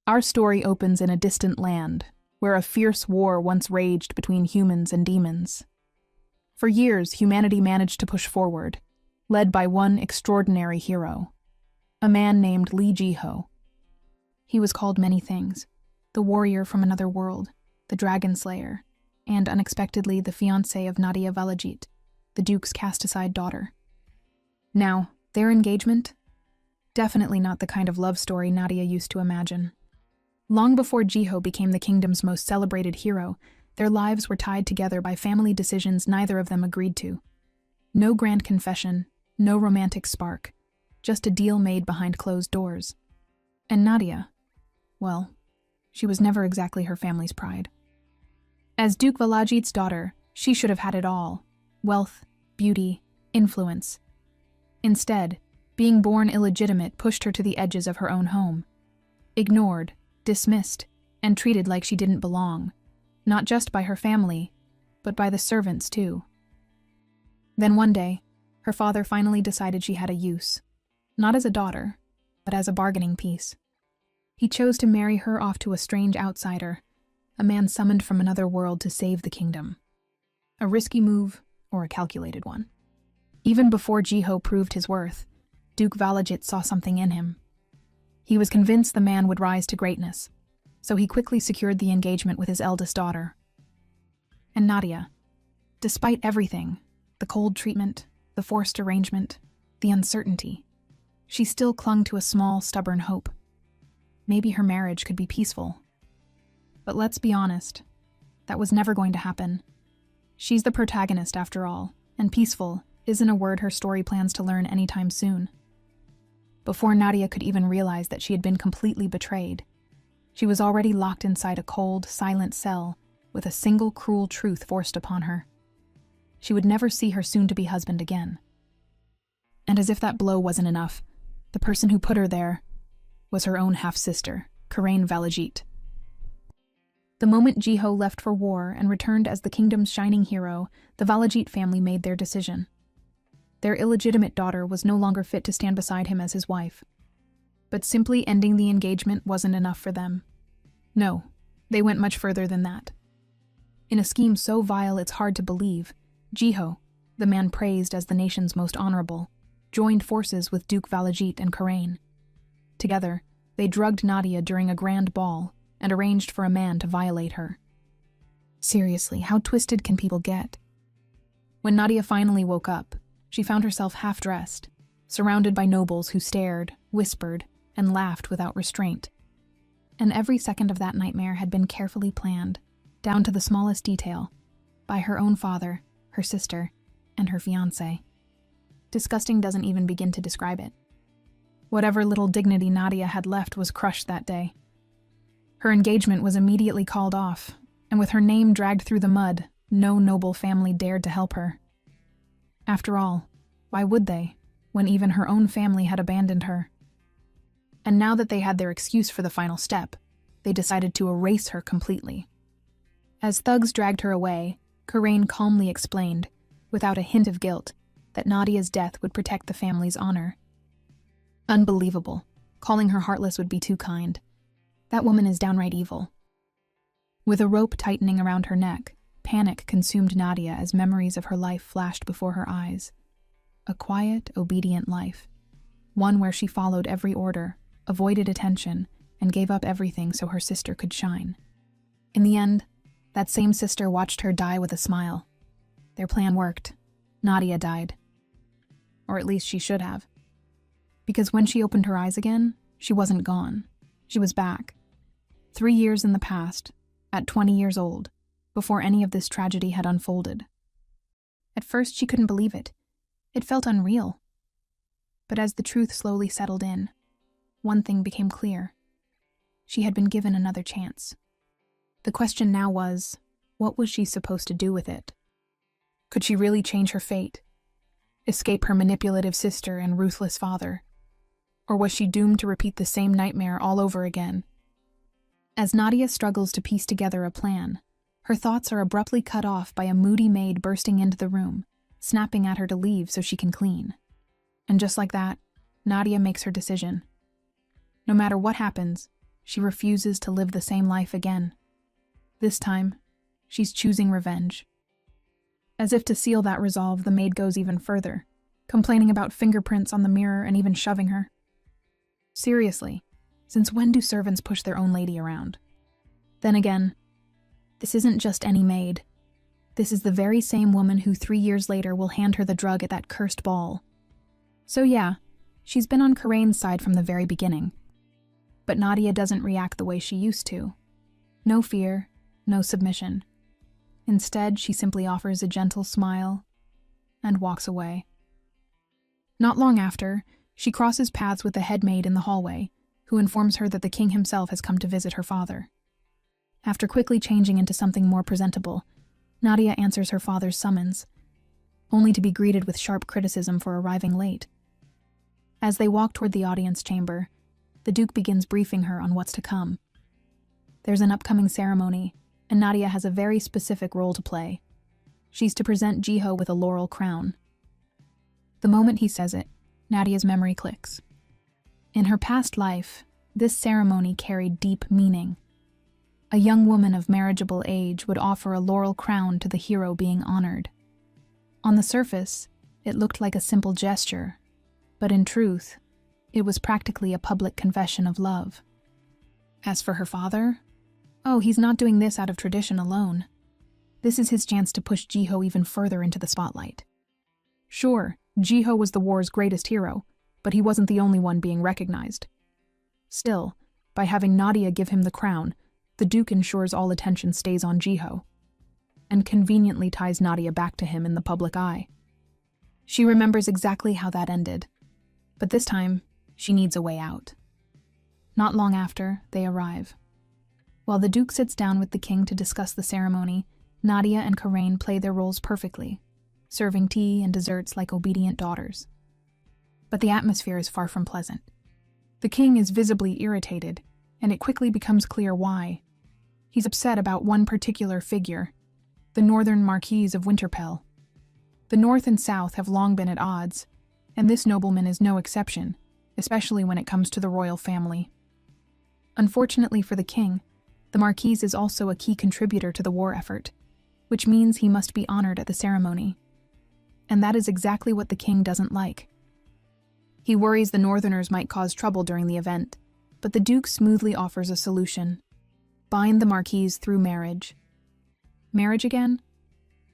Our story opens in a distant land, where a fierce war once raged between humans and demons. For years, humanity managed to push forward, led by one extraordinary hero, a man named Lee Ji-ho. He was called many things: the warrior from another world, the dragon slayer, and unexpectedly the fiancé of Nadia Valajit, the Duke's cast-aside daughter. Now, their engagement? Definitely not the kind of love story Nadia used to imagine. Long before Ji-ho became the kingdom's most celebrated hero, their lives were tied together by family decisions neither of them agreed to. No grand confession, no romantic spark, just a deal made behind closed doors. And Nadia, well, she was never exactly her family's pride. As Duke Valajit's daughter, she should have had it all: wealth, beauty, influence. Instead, being born illegitimate pushed her to the edges of her own home. Ignored, dismissed, and treated like she didn't belong, not just by her family, but by the servants too. Then one day, her father finally decided she had a use, not as a daughter, but as a bargaining piece. He chose to marry her off to a strange outsider, a man summoned from another world to save the kingdom. A risky move, or a calculated one. Even before Ji-ho proved his worth, Duke Valajit saw something in him. He was convinced the man would rise to greatness, so he quickly secured the engagement with his eldest daughter. And Nadia, despite everything, the cold treatment, the forced arrangement, the uncertainty, she still clung to a small, stubborn hope. Maybe her marriage could be peaceful. But let's be honest, that was never going to happen. She's the protagonist after all, and peaceful isn't a word her story plans to learn anytime soon. Before Nadia could even realize that she had been completely betrayed, she was already locked inside a cold, silent cell with a single cruel truth forced upon her. She would never see her soon-to-be husband again. And as if that blow wasn't enough, the person who put her there was her own half-sister, Karain Valajit. The moment Ji-ho left for war and returned as the kingdom's shining hero, the Valajit family made their decision. Their illegitimate daughter was no longer fit to stand beside him as his wife. But simply ending the engagement wasn't enough for them. No, they went much further than that. In a scheme so vile it's hard to believe, Ji-ho, the man praised as the nation's most honorable, joined forces with Duke Valajit and Karain. Together, they drugged Nadia during a grand ball and arranged for a man to violate her. Seriously, how twisted can people get? When Nadia finally woke up, she found herself half-dressed, surrounded by nobles who stared, whispered, and laughed without restraint. And every second of that nightmare had been carefully planned, down to the smallest detail, by her own father, her sister, and her fiancé. Disgusting doesn't even begin to describe it. Whatever little dignity Nadia had left was crushed that day. Her engagement was immediately called off, and with her name dragged through the mud, no noble family dared to help her. After all, why would they, when even her own family had abandoned her? And now that they had their excuse for the final step, they decided to erase her completely. As thugs dragged her away, Karain calmly explained, without a hint of guilt, that Nadia's death would protect the family's honor. Unbelievable. Calling her heartless would be too kind. That woman is downright evil. With a rope tightening around her neck, panic consumed Nadia as memories of her life flashed before her eyes. A quiet, obedient life. One where she followed every order, avoided attention, and gave up everything so her sister could shine. In the end, that same sister watched her die with a smile. Their plan worked. Nadia died. Or at least she should have. Because when she opened her eyes again, she wasn't gone. She was back. 3 years in the past, at 20 years old, before any of this tragedy had unfolded. At first, she couldn't believe it. It felt unreal. But as the truth slowly settled in, one thing became clear. She had been given another chance. The question now was, what was she supposed to do with it? Could she really change her fate? Escape her manipulative sister and ruthless father? Or was she doomed to repeat the same nightmare all over again? As Nadia struggles to piece together a plan, her thoughts are abruptly cut off by a moody maid bursting into the room, snapping at her to leave so she can clean. And just like that, Nadia makes her decision. No matter what happens, she refuses to live the same life again. This time, she's choosing revenge. As if to seal that resolve, the maid goes even further, complaining about fingerprints on the mirror and even shoving her. Seriously, since when do servants push their own lady around? Then again, this isn't just any maid. This is the very same woman who 3 years later will hand her the drug at that cursed ball. So yeah, she's been on Karane's side from the very beginning. But Nadia doesn't react the way she used to. No fear, no submission. Instead, she simply offers a gentle smile and walks away. Not long after, she crosses paths with the head maid in the hallway, who informs her that the king himself has come to visit her father. After quickly changing into something more presentable, Nadia answers her father's summons, only to be greeted with sharp criticism for arriving late. As they walk toward the audience chamber, the Duke begins briefing her on what's to come. There's an upcoming ceremony, and Nadia has a very specific role to play. She's to present Jiho with a laurel crown. The moment he says it, Nadia's memory clicks. In her past life, this ceremony carried deep meaning. A young woman of marriageable age would offer a laurel crown to the hero being honored. On the surface, it looked like a simple gesture, but in truth, it was practically a public confession of love. As for her father, he's not doing this out of tradition alone. This is his chance to push Jiho even further into the spotlight. Sure, Jiho was the war's greatest hero, but he wasn't the only one being recognized. Still, by having Nadia give him the crown, the Duke ensures all attention stays on Jiho, and conveniently ties Nadia back to him in the public eye. She remembers exactly how that ended, but this time, she needs a way out. Not long after, they arrive. While the Duke sits down with the king to discuss the ceremony, Nadia and Karane play their roles perfectly, serving tea and desserts like obedient daughters. But the atmosphere is far from pleasant. The king is visibly irritated, and it quickly becomes clear why. He's upset about one particular figure, the Northern Marquise of Winterpell. The North and South have long been at odds, and this nobleman is no exception, especially when it comes to the royal family. Unfortunately for the king, the Marquise is also a key contributor to the war effort, which means he must be honored at the ceremony. And that is exactly what the king doesn't like. He worries the Northerners might cause trouble during the event, but the Duke smoothly offers a solution. Bind the Marquise through marriage. Marriage again?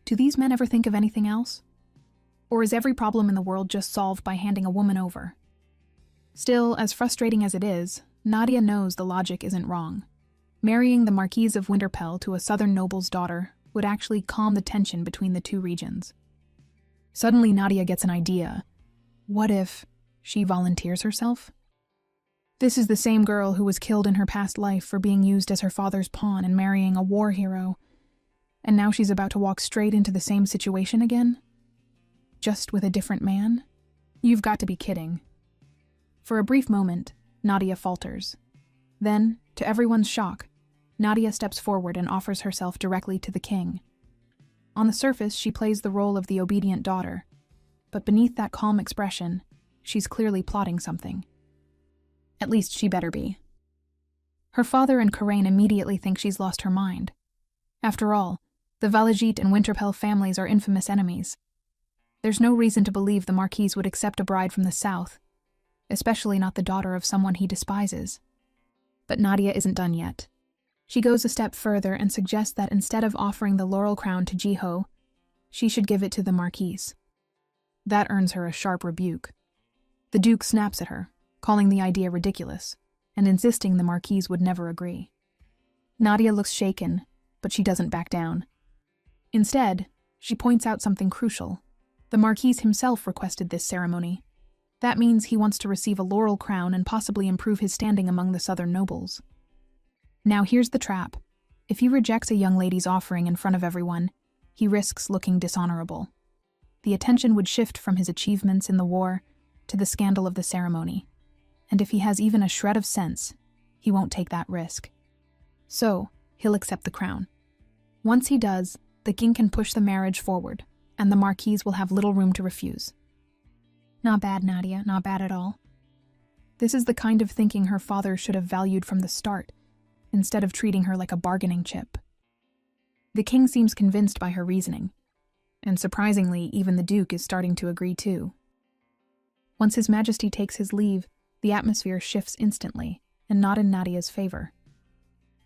Do these men ever think of anything else? Or is every problem in the world just solved by handing a woman over? Still, as frustrating as it is, Nadia knows the logic isn't wrong. Marrying the Marquise of Winterpell to a southern noble's daughter would actually calm the tension between the two regions. Suddenly, Nadia gets an idea. What if she volunteers herself? This is the same girl who was killed in her past life for being used as her father's pawn and marrying a war hero. And now she's about to walk straight into the same situation again? Just with a different man? You've got to be kidding. For a brief moment, Nadia falters. Then, to everyone's shock, Nadia steps forward and offers herself directly to the king. On the surface, she plays the role of the obedient daughter, but beneath that calm expression, she's clearly plotting something. At least she better be. Her father and Karane immediately think she's lost her mind. After all, the Valajit and Winterpell families are infamous enemies. There's no reason to believe the Marquise would accept a bride from the south, especially not the daughter of someone he despises. But Nadia isn't done yet. She goes a step further and suggests that instead of offering the laurel crown to Jiho, she should give it to the Marquise. That earns her a sharp rebuke. The Duke snaps at her, calling the idea ridiculous, and insisting the Marquise would never agree. Nadia looks shaken, but she doesn't back down. Instead, she points out something crucial. The Marquise himself requested this ceremony. That means he wants to receive a laurel crown and possibly improve his standing among the southern nobles. Now here's the trap. If he rejects a young lady's offering in front of everyone, he risks looking dishonorable. The attention would shift from his achievements in the war to the scandal of the ceremony. And if he has even a shred of sense, he won't take that risk. So, he'll accept the crown. Once he does, the king can push the marriage forward, and the Marquise will have little room to refuse. Not bad, Nadia, not bad at all. This is the kind of thinking her father should have valued from the start, instead of treating her like a bargaining chip. The king seems convinced by her reasoning, and surprisingly, even the Duke is starting to agree too. Once His Majesty takes his leave, the atmosphere shifts instantly, and not in Nadia's favor.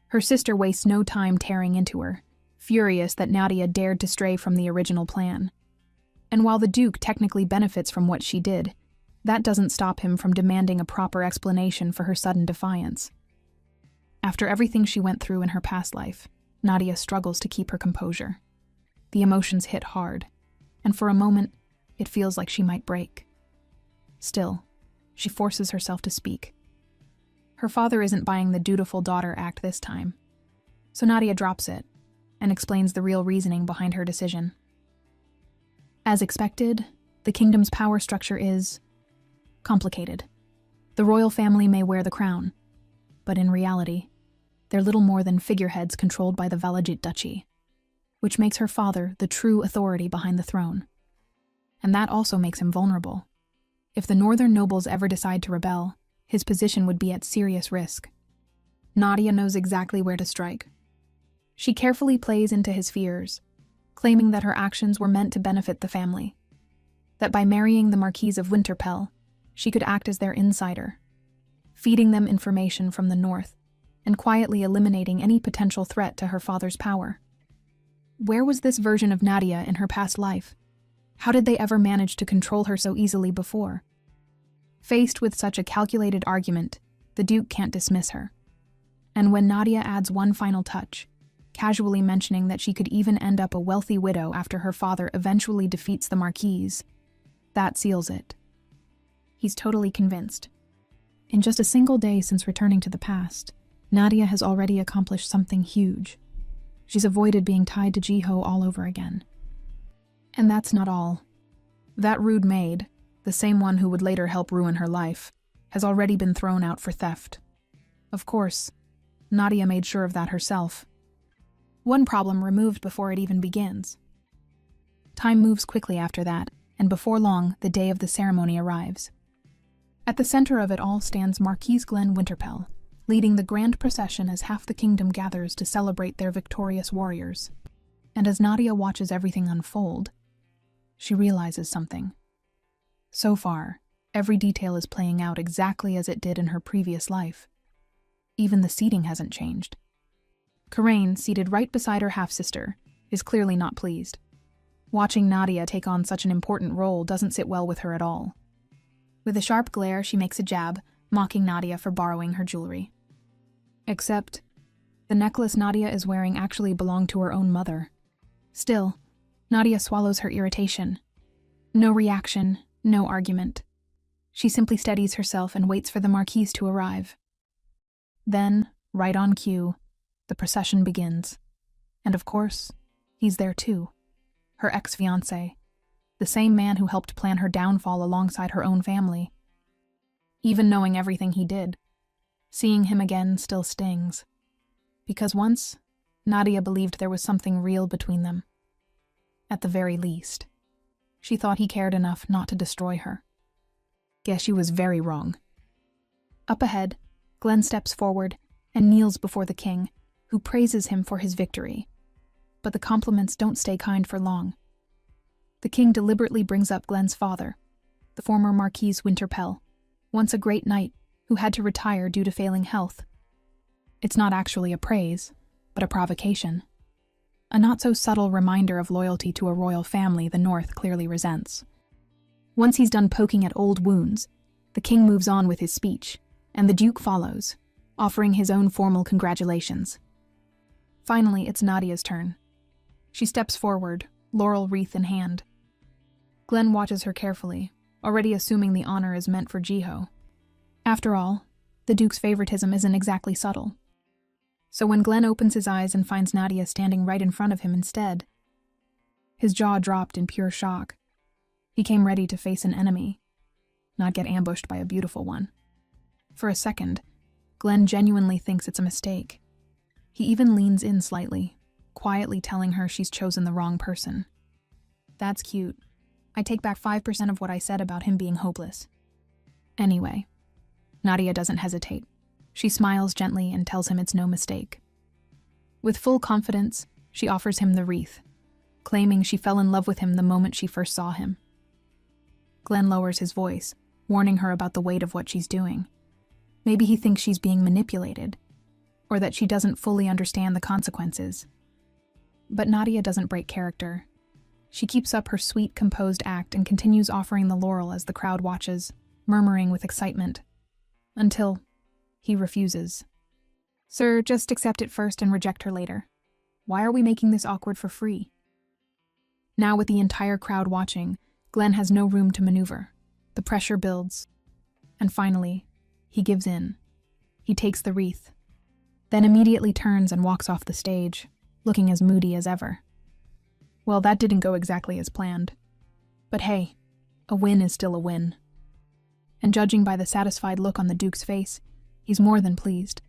Her sister wastes no time tearing into her, furious that Nadia dared to stray from the original plan. And while the Duke technically benefits from what she did, that doesn't stop him from demanding a proper explanation for her sudden defiance. After everything she went through in her past life, Nadia struggles to keep her composure. The emotions hit hard, and for a moment, it feels like she might break. Still, she forces herself to speak. Her father isn't buying the dutiful daughter act this time, so Nadia drops it and explains the real reasoning behind her decision. As expected, the kingdom's power structure is complicated. The royal family may wear the crown, but in reality, they're little more than figureheads controlled by the Valajit Duchy, which makes her father the true authority behind the throne. And that also makes him vulnerable. If the northern nobles ever decide to rebel, his position would be at serious risk. Nadia knows exactly where to strike. She carefully plays into his fears, claiming that her actions were meant to benefit the family, that by marrying the Marquise of Winterpell, she could act as their insider, feeding them information from the north and quietly eliminating any potential threat to her father's power. Where was this version of Nadia in her past life? How did they ever manage to control her so easily before? Faced with such a calculated argument, the Duke can't dismiss her. And when Nadia adds one final touch, casually mentioning that she could even end up a wealthy widow after her father eventually defeats the Marquise, that seals it. He's totally convinced. In just a single day since returning to the past, Nadia has already accomplished something huge. She's avoided being tied to Jiho all over again. And that's not all. That rude maid, the same one who would later help ruin her life, has already been thrown out for theft. Of course, Nadia made sure of that herself. One problem removed before it even begins. Time moves quickly after that, and before long, the day of the ceremony arrives. At the center of it all stands Marquise Glen Winterpell, leading the grand procession as half the kingdom gathers to celebrate their victorious warriors. And as Nadia watches everything unfold, she realizes something. So far, every detail is playing out exactly as it did in her previous life. Even the seating hasn't changed. Karain, seated right beside her half-sister, is clearly not pleased. Watching Nadia take on such an important role doesn't sit well with her at all. With a sharp glare, she makes a jab, mocking Nadia for borrowing her jewelry. Except, the necklace Nadia is wearing actually belonged to her own mother. Still, Nadia swallows her irritation. No reaction, no argument. She simply steadies herself and waits for the Marquise to arrive. Then, right on cue, the procession begins. And of course, he's there too. Her ex-fiancé, the same man who helped plan her downfall alongside her own family. Even knowing everything he did, seeing him again still stings. Because once, Nadia believed there was something real between them. At the very least. She thought he cared enough not to destroy her. Guess she was very wrong. Up ahead, Glen steps forward and kneels before the king, who praises him for his victory. But the compliments don't stay kind for long. The king deliberately brings up Glen's father, the former Marquise Winterpell, once a great knight who had to retire due to failing health. It's not actually a praise, but a provocation. A not-so-subtle reminder of loyalty to a royal family the North clearly resents. Once he's done poking at old wounds, the king moves on with his speech, and the Duke follows, offering his own formal congratulations. Finally, it's Nadia's turn. She steps forward, laurel wreath in hand. Glen watches her carefully, already assuming the honor is meant for Jiho. After all, the Duke's favoritism isn't exactly subtle. So when Glen opens his eyes and finds Nadia standing right in front of him instead, his jaw dropped in pure shock. He came ready to face an enemy, not get ambushed by a beautiful one. For a second, Glen genuinely thinks it's a mistake. He even leans in slightly, quietly telling her she's chosen the wrong person. That's cute. I take back 5% of what I said about him being hopeless. Anyway, Nadia doesn't hesitate. She smiles gently and tells him it's no mistake. With full confidence, she offers him the wreath, claiming she fell in love with him the moment she first saw him. Glenn lowers his voice, warning her about the weight of what she's doing. Maybe he thinks she's being manipulated, or that she doesn't fully understand the consequences. But Nadia doesn't break character. She keeps up her sweet, composed act and continues offering the laurel as the crowd watches, murmuring with excitement. Until he refuses. "Sir, just accept it first and reject her later. Why are we making this awkward for free?" Now with the entire crowd watching, Glenn has no room to maneuver. The pressure builds. And finally, he gives in. He takes the wreath, then immediately turns and walks off the stage, looking as moody as ever. Well, that didn't go exactly as planned. But hey, a win is still a win. And judging by the satisfied look on the Duke's face, he's more than pleased,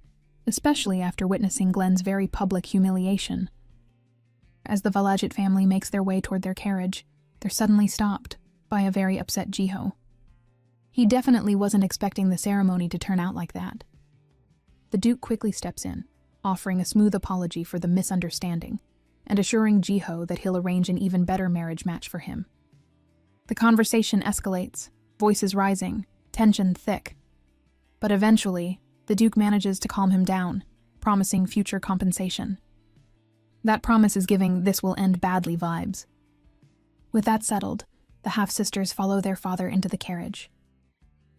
especially after witnessing Glenn's very public humiliation. As the Valajit family makes their way toward their carriage, they're suddenly stopped by a very upset Jiho. He definitely wasn't expecting the ceremony to turn out like that. The Duke quickly steps in, offering a smooth apology for the misunderstanding, and assuring Jiho that he'll arrange an even better marriage match for him. The conversation escalates, voices rising, tension thick. But eventually, the Duke manages to calm him down, promising future compensation. That promise is giving "this will end badly" vibes. With that settled, the half-sisters follow their father into the carriage.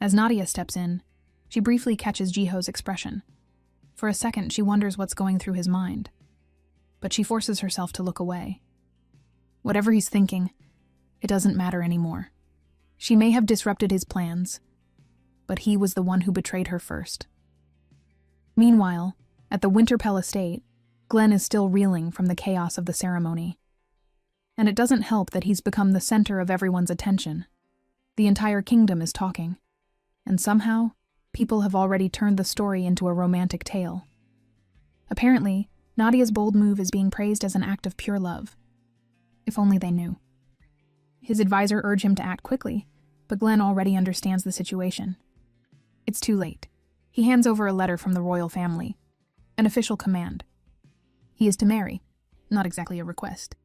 As Nadia steps in, she briefly catches Jiho's expression. For a second, she wonders what's going through his mind. But she forces herself to look away. Whatever he's thinking, it doesn't matter anymore. She may have disrupted his plans, but he was the one who betrayed her first. Meanwhile, at the Winterpell estate, Glenn is still reeling from the chaos of the ceremony. And it doesn't help that he's become the center of everyone's attention. The entire kingdom is talking. And somehow, people have already turned the story into a romantic tale. Apparently, Nadia's bold move is being praised as an act of pure love. If only they knew. His advisor urged him to act quickly, but Glenn already understands the situation. It's too late. He hands over a letter from the royal family, an official command. He is to marry, not exactly a request.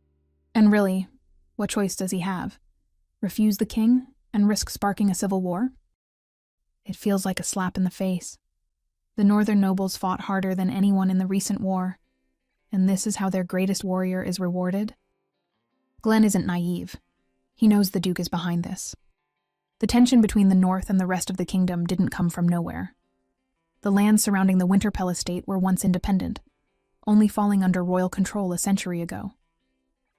And really, what choice does he have? Refuse the king and risk sparking a civil war? It feels like a slap in the face. The northern nobles fought harder than anyone in the recent war, and this is how their greatest warrior is rewarded? Glenn isn't naive. He knows the Duke is behind this. The tension between the north and the rest of the kingdom didn't come from nowhere. The lands surrounding the Winterpell estate were once independent, only falling under royal control a century ago.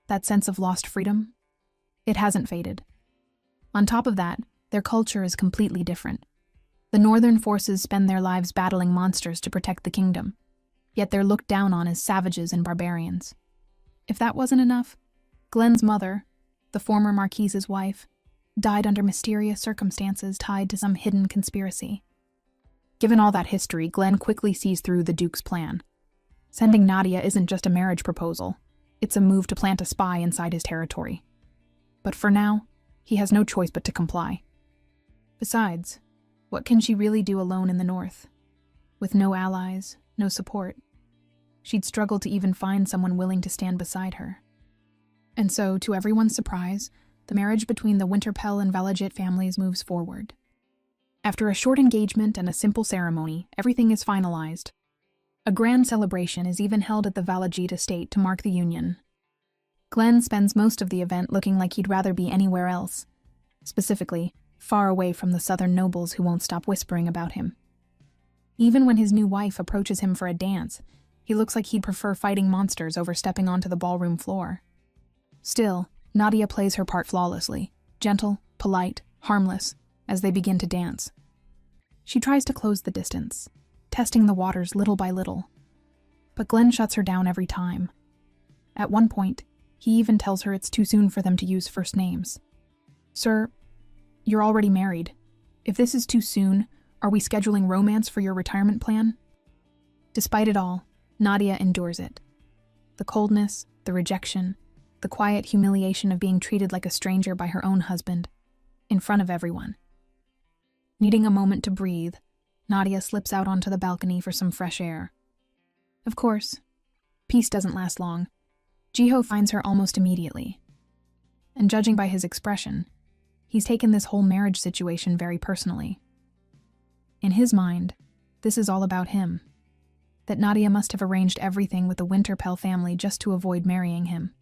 That sense of lost freedom? It hasn't faded. On top of that, their culture is completely different. The northern forces spend their lives battling monsters to protect the kingdom, yet they're looked down on as savages and barbarians. If that wasn't enough, Glenn's mother, the former Marquise's wife, died under mysterious circumstances tied to some hidden conspiracy. Given all that history, Glenn quickly sees through the Duke's plan. Sending Nadia isn't just a marriage proposal, it's a move to plant a spy inside his territory. But for now, he has no choice but to comply. Besides, what can she really do alone in the north? With no allies, no support. She'd struggle to even find someone willing to stand beside her. And so, to everyone's surprise, the marriage between the Winterpell and Valajit families moves forward. After a short engagement and a simple ceremony, everything is finalized. A grand celebration is even held at the Valajit estate to mark the union. Glenn spends most of the event looking like he'd rather be anywhere else, specifically, far away from the southern nobles who won't stop whispering about him. Even when his new wife approaches him for a dance, he looks like he'd prefer fighting monsters over stepping onto the ballroom floor. Still, Nadia plays her part flawlessly, gentle, polite, harmless, as they begin to dance. She tries to close the distance, testing the waters little by little. But Glenn shuts her down every time. At one point, he even tells her it's too soon for them to use first names. "Sir, you're already married. If this is too soon, are we scheduling romance for your retirement plan?" Despite it all, Nadia endures it. The coldness, the rejection, the quiet humiliation of being treated like a stranger by her own husband, in front of everyone. Needing a moment to breathe, Nadia slips out onto the balcony for some fresh air. Of course, peace doesn't last long. Jiho finds her almost immediately. And judging by his expression, he's taken this whole marriage situation very personally. In his mind, this is all about him. That Nadia must have arranged everything with the Winterpell family just to avoid marrying him.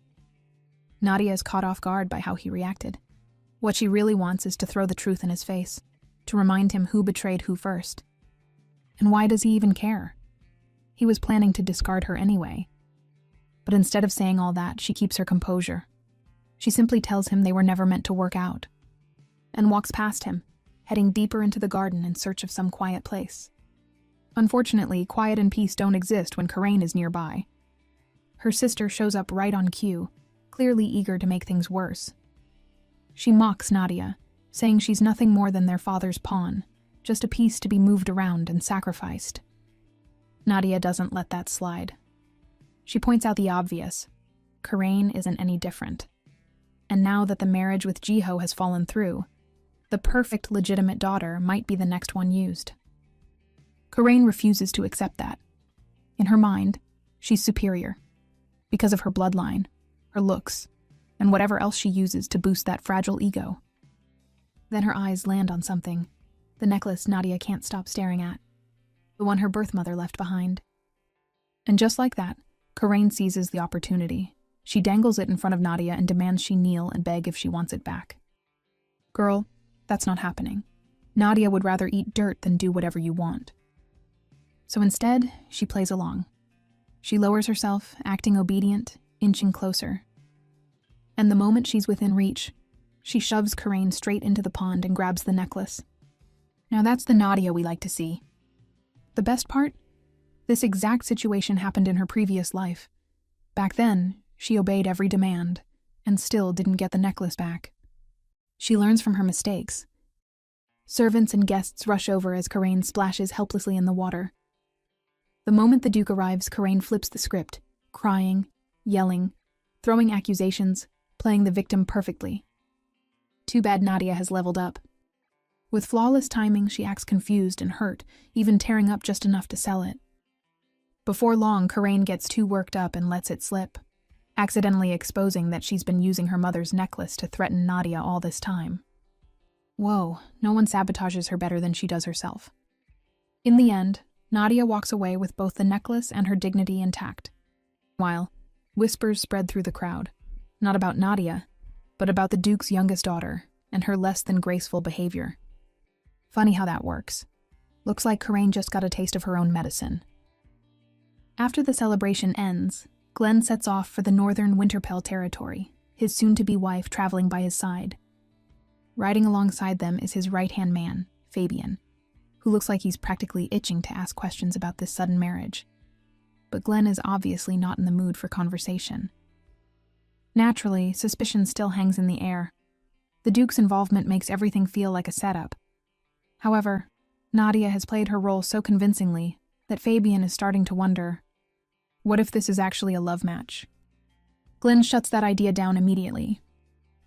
Nadia is caught off guard by how he reacted. What she really wants is to throw the truth in his face, to remind him who betrayed who first. And why does he even care? He was planning to discard her anyway. But instead of saying all that, she keeps her composure. She simply tells him they were never meant to work out, and walks past him, heading deeper into the garden in search of some quiet place. Unfortunately, quiet and peace don't exist when Karain is nearby. Her sister shows up right on cue, clearly eager to make things worse. She mocks Nadia, saying she's nothing more than their father's pawn, just a piece to be moved around and sacrificed. Nadia doesn't let that slide. She points out the obvious. Karain isn't any different. And now that the marriage with Jiho has fallen through, the perfect legitimate daughter might be the next one used. Karain refuses to accept that. In her mind, she's superior, because of her bloodline, her looks, and whatever else she uses to boost that fragile ego. Then her eyes land on something, the necklace Nadia can't stop staring at, the one her birth mother left behind. And just like that, Karain seizes the opportunity. She dangles it in front of Nadia and demands she kneel and beg if she wants it back. Girl, that's not happening. Nadia would rather eat dirt than do whatever you want. So instead, she plays along. She lowers herself, acting obedient, inching closer. And the moment she's within reach, she shoves Karain straight into the pond and grabs the necklace. Now that's the Nadia we like to see. The best part? This exact situation happened in her previous life. Back then, she obeyed every demand, and still didn't get the necklace back. She learns from her mistakes. Servants and guests rush over as Karain splashes helplessly in the water. The moment the Duke arrives, Karain flips the script, crying, yelling, throwing accusations, playing the victim perfectly. Too bad Nadia has leveled up. With flawless timing, she acts confused and hurt, even tearing up just enough to sell it. Before long, Karain gets too worked up and lets it slip, accidentally exposing that she's been using her mother's necklace to threaten Nadia all this time. Whoa, no one sabotages her better than she does herself. In the end, Nadia walks away with both the necklace and her dignity intact. While whispers spread through the crowd, not about Nadia, but about the Duke's youngest daughter and her less than graceful behavior. Funny how that works. Looks like Karain just got a taste of her own medicine. After the celebration ends, Glenn sets off for the northern Winterpell territory, his soon-to-be wife traveling by his side. Riding alongside them is his right-hand man, Fabian, who looks like he's practically itching to ask questions about this sudden marriage. But Glenn is obviously not in the mood for conversation. Naturally, suspicion still hangs in the air. The Duke's involvement makes everything feel like a setup. However, Nadia has played her role so convincingly that Fabian is starting to wonder, what if this is actually a love match? Glenn shuts that idea down immediately.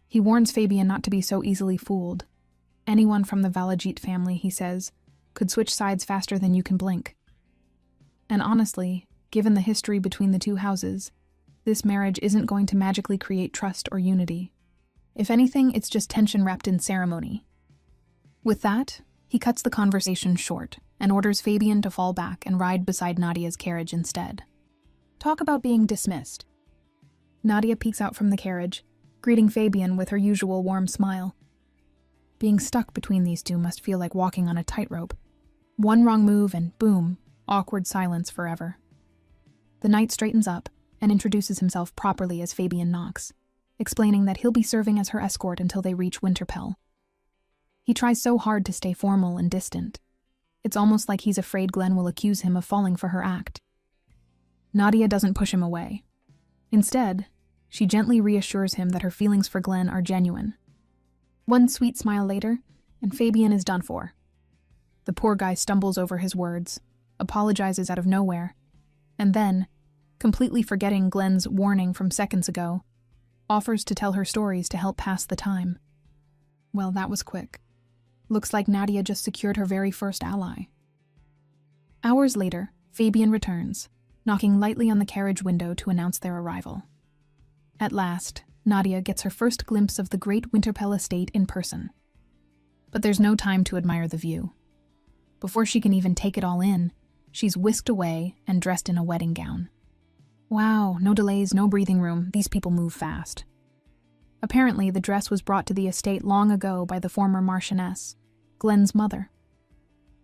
He warns Fabian not to be so easily fooled. Anyone from the Valajit family, he says, could switch sides faster than you can blink. And honestly, given the history between the two houses, this marriage isn't going to magically create trust or unity. If anything, it's just tension wrapped in ceremony. With that, he cuts the conversation short and orders Fabian to fall back and ride beside Nadia's carriage instead. Talk about being dismissed. Nadia peeks out from the carriage, greeting Fabian with her usual warm smile. Being stuck between these two must feel like walking on a tightrope. One wrong move and boom, awkward silence forever. The knight straightens up and introduces himself properly as Fabian knocks, explaining that he'll be serving as her escort until they reach Winterpell. He tries so hard to stay formal and distant. It's almost like he's afraid Glenn will accuse him of falling for her act. Nadia doesn't push him away. Instead, she gently reassures him that her feelings for Glenn are genuine. One sweet smile later, and Fabian is done for. The poor guy stumbles over his words, apologizes out of nowhere, and then, completely forgetting Glenn's warning from seconds ago, offers to tell her stories to help pass the time. Well, that was quick. Looks like Nadia just secured her very first ally. Hours later, Fabian returns, knocking lightly on the carriage window to announce their arrival. At last, Nadia gets her first glimpse of the great Winterpell estate in person. But there's no time to admire the view. Before she can even take it all in, she's whisked away and dressed in a wedding gown. Wow, no delays, no breathing room. These people move fast. Apparently, the dress was brought to the estate long ago by the former Marchioness, Glenn's mother.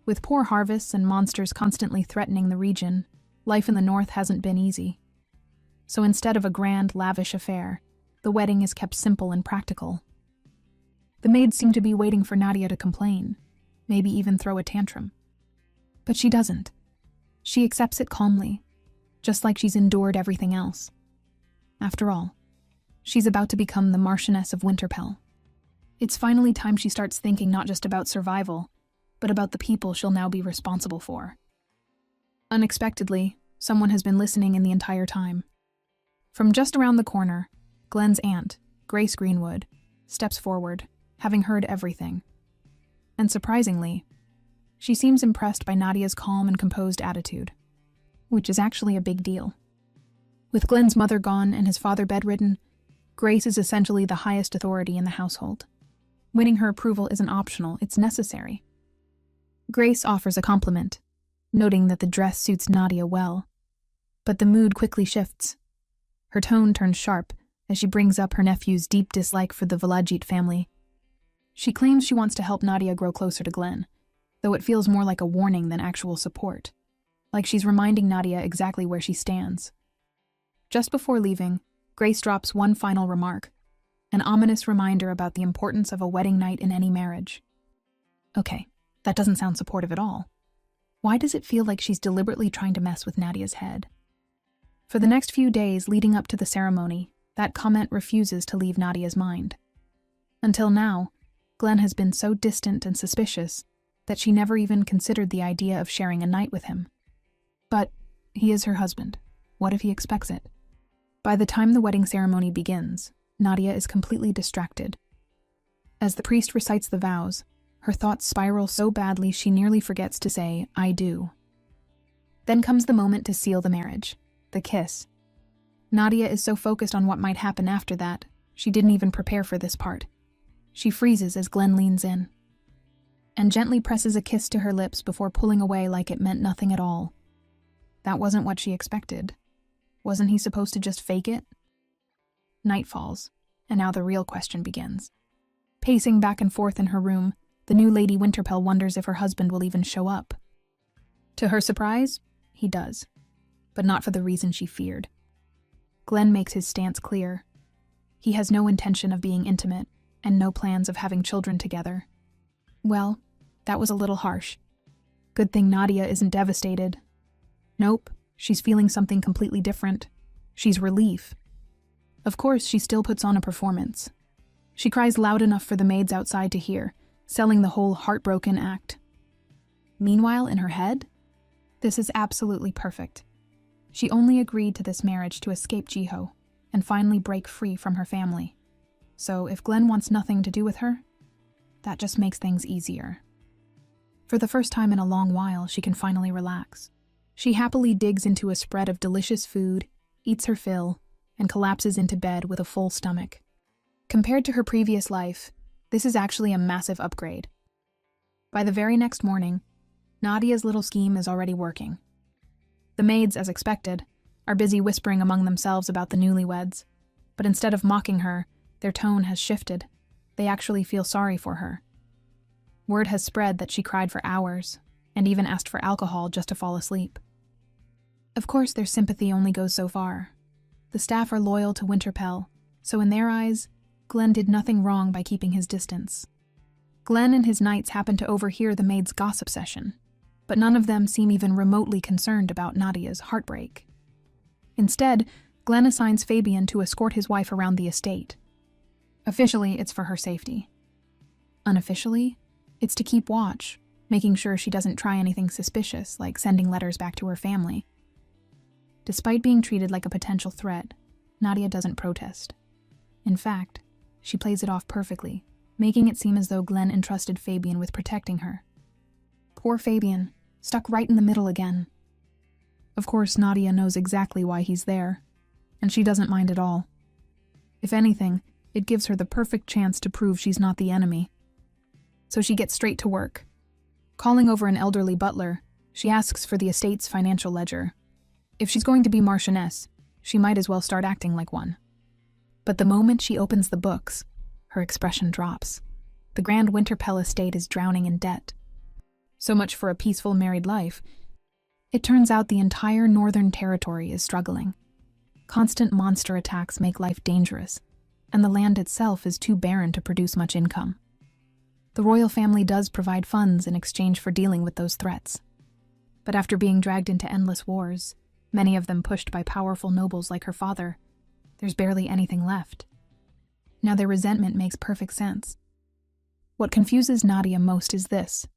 With poor harvests and monsters constantly threatening the region, life in the north hasn't been easy. So instead of a grand, lavish affair, the wedding is kept simple and practical. The maids seem to be waiting for Nadia to complain, maybe even throw a tantrum. But she doesn't. She accepts it calmly, just like she's endured everything else. After all, she's about to become the Marchioness of Winterpell. It's finally time she starts thinking not just about survival, but about the people she'll now be responsible for. Unexpectedly, someone has been listening in the entire time. From just around the corner, Glenn's aunt, Grace Greenwood, steps forward, having heard everything. And surprisingly, she seems impressed by Nadia's calm and composed attitude, which is actually a big deal. With Glenn's mother gone and his father bedridden, Grace is essentially the highest authority in the household. Winning her approval isn't optional, it's necessary. Grace offers a compliment, noting that the dress suits Nadia well. But the mood quickly shifts. Her tone turns sharp as she brings up her nephew's deep dislike for the Velagite family. She claims she wants to help Nadia grow closer to Glenn, though it feels more like a warning than actual support, like she's reminding Nadia exactly where she stands. Just before leaving, Grace drops one final remark, an ominous reminder about the importance of a wedding night in any marriage. Okay, that doesn't sound supportive at all. Why does it feel like she's deliberately trying to mess with Nadia's head? For the next few days leading up to the ceremony, that comment refuses to leave Nadia's mind. Until now, Glenn has been so distant and suspicious that she never even considered the idea of sharing a night with him. But he is her husband. What if he expects it? By the time the wedding ceremony begins, Nadia is completely distracted. As the priest recites the vows, her thoughts spiral so badly she nearly forgets to say, "I do." Then comes the moment to seal the marriage, the kiss. Nadia is so focused on what might happen after that, she didn't even prepare for this part. She freezes as Glenn leans in and gently presses a kiss to her lips before pulling away like it meant nothing at all. That wasn't what she expected. Wasn't he supposed to just fake it? Night falls, and now the real question begins. Pacing back and forth in her room, the new Lady Winterpell wonders if her husband will even show up. To her surprise, he does, but not for the reason she feared. Glenn makes his stance clear. He has no intention of being intimate, and no plans of having children together. Well, that was a little harsh. Good thing Nadia isn't devastated. Nope, she's feeling something completely different. She's relief. Of course, she still puts on a performance. She cries loud enough for the maids outside to hear, selling the whole heartbroken act. Meanwhile, in her head, this is absolutely perfect. She only agreed to this marriage to escape Jiho and finally break free from her family. So if Glenn wants nothing to do with her, that just makes things easier. For the first time in a long while, she can finally relax. She happily digs into a spread of delicious food, eats her fill, and collapses into bed with a full stomach. Compared to her previous life, this is actually a massive upgrade. By the very next morning, Nadia's little scheme is already working. The maids, as expected, are busy whispering among themselves about the newlyweds, but instead of mocking her, their tone has shifted. They actually feel sorry for her. Word has spread that she cried for hours, and even asked for alcohol just to fall asleep. Of course, their sympathy only goes so far. The staff are loyal to Winterpell, so in their eyes, Glenn did nothing wrong by keeping his distance. Glenn and his knights happen to overhear the maids' gossip session, but none of them seem even remotely concerned about Nadia's heartbreak. Instead, Glenn assigns Fabian to escort his wife around the estate. Officially, it's for her safety. Unofficially, it's to keep watch, making sure she doesn't try anything suspicious, like sending letters back to her family. Despite being treated like a potential threat, Nadia doesn't protest. In fact, she plays it off perfectly, making it seem as though Glenn entrusted Fabian with protecting her. Poor Fabian. stuck right in the middle again. Of course, Nadia knows exactly why he's there, and she doesn't mind at all. If anything, it gives her the perfect chance to prove she's not the enemy. So she gets straight to work. Calling over an elderly butler, she asks for the estate's financial ledger. If she's going to be Marchioness, she might as well start acting like one. But the moment she opens the books, her expression drops. The Grand Winterpell estate is drowning in debt. So much for a peaceful married life. It turns out the entire Northern Territory is struggling. Constant monster attacks make life dangerous, and the land itself is too barren to produce much income. The royal family does provide funds in exchange for dealing with those threats. But after being dragged into endless wars, many of them pushed by powerful nobles like her father, there's barely anything left. Now their resentment makes perfect sense. What confuses Nadia most is this.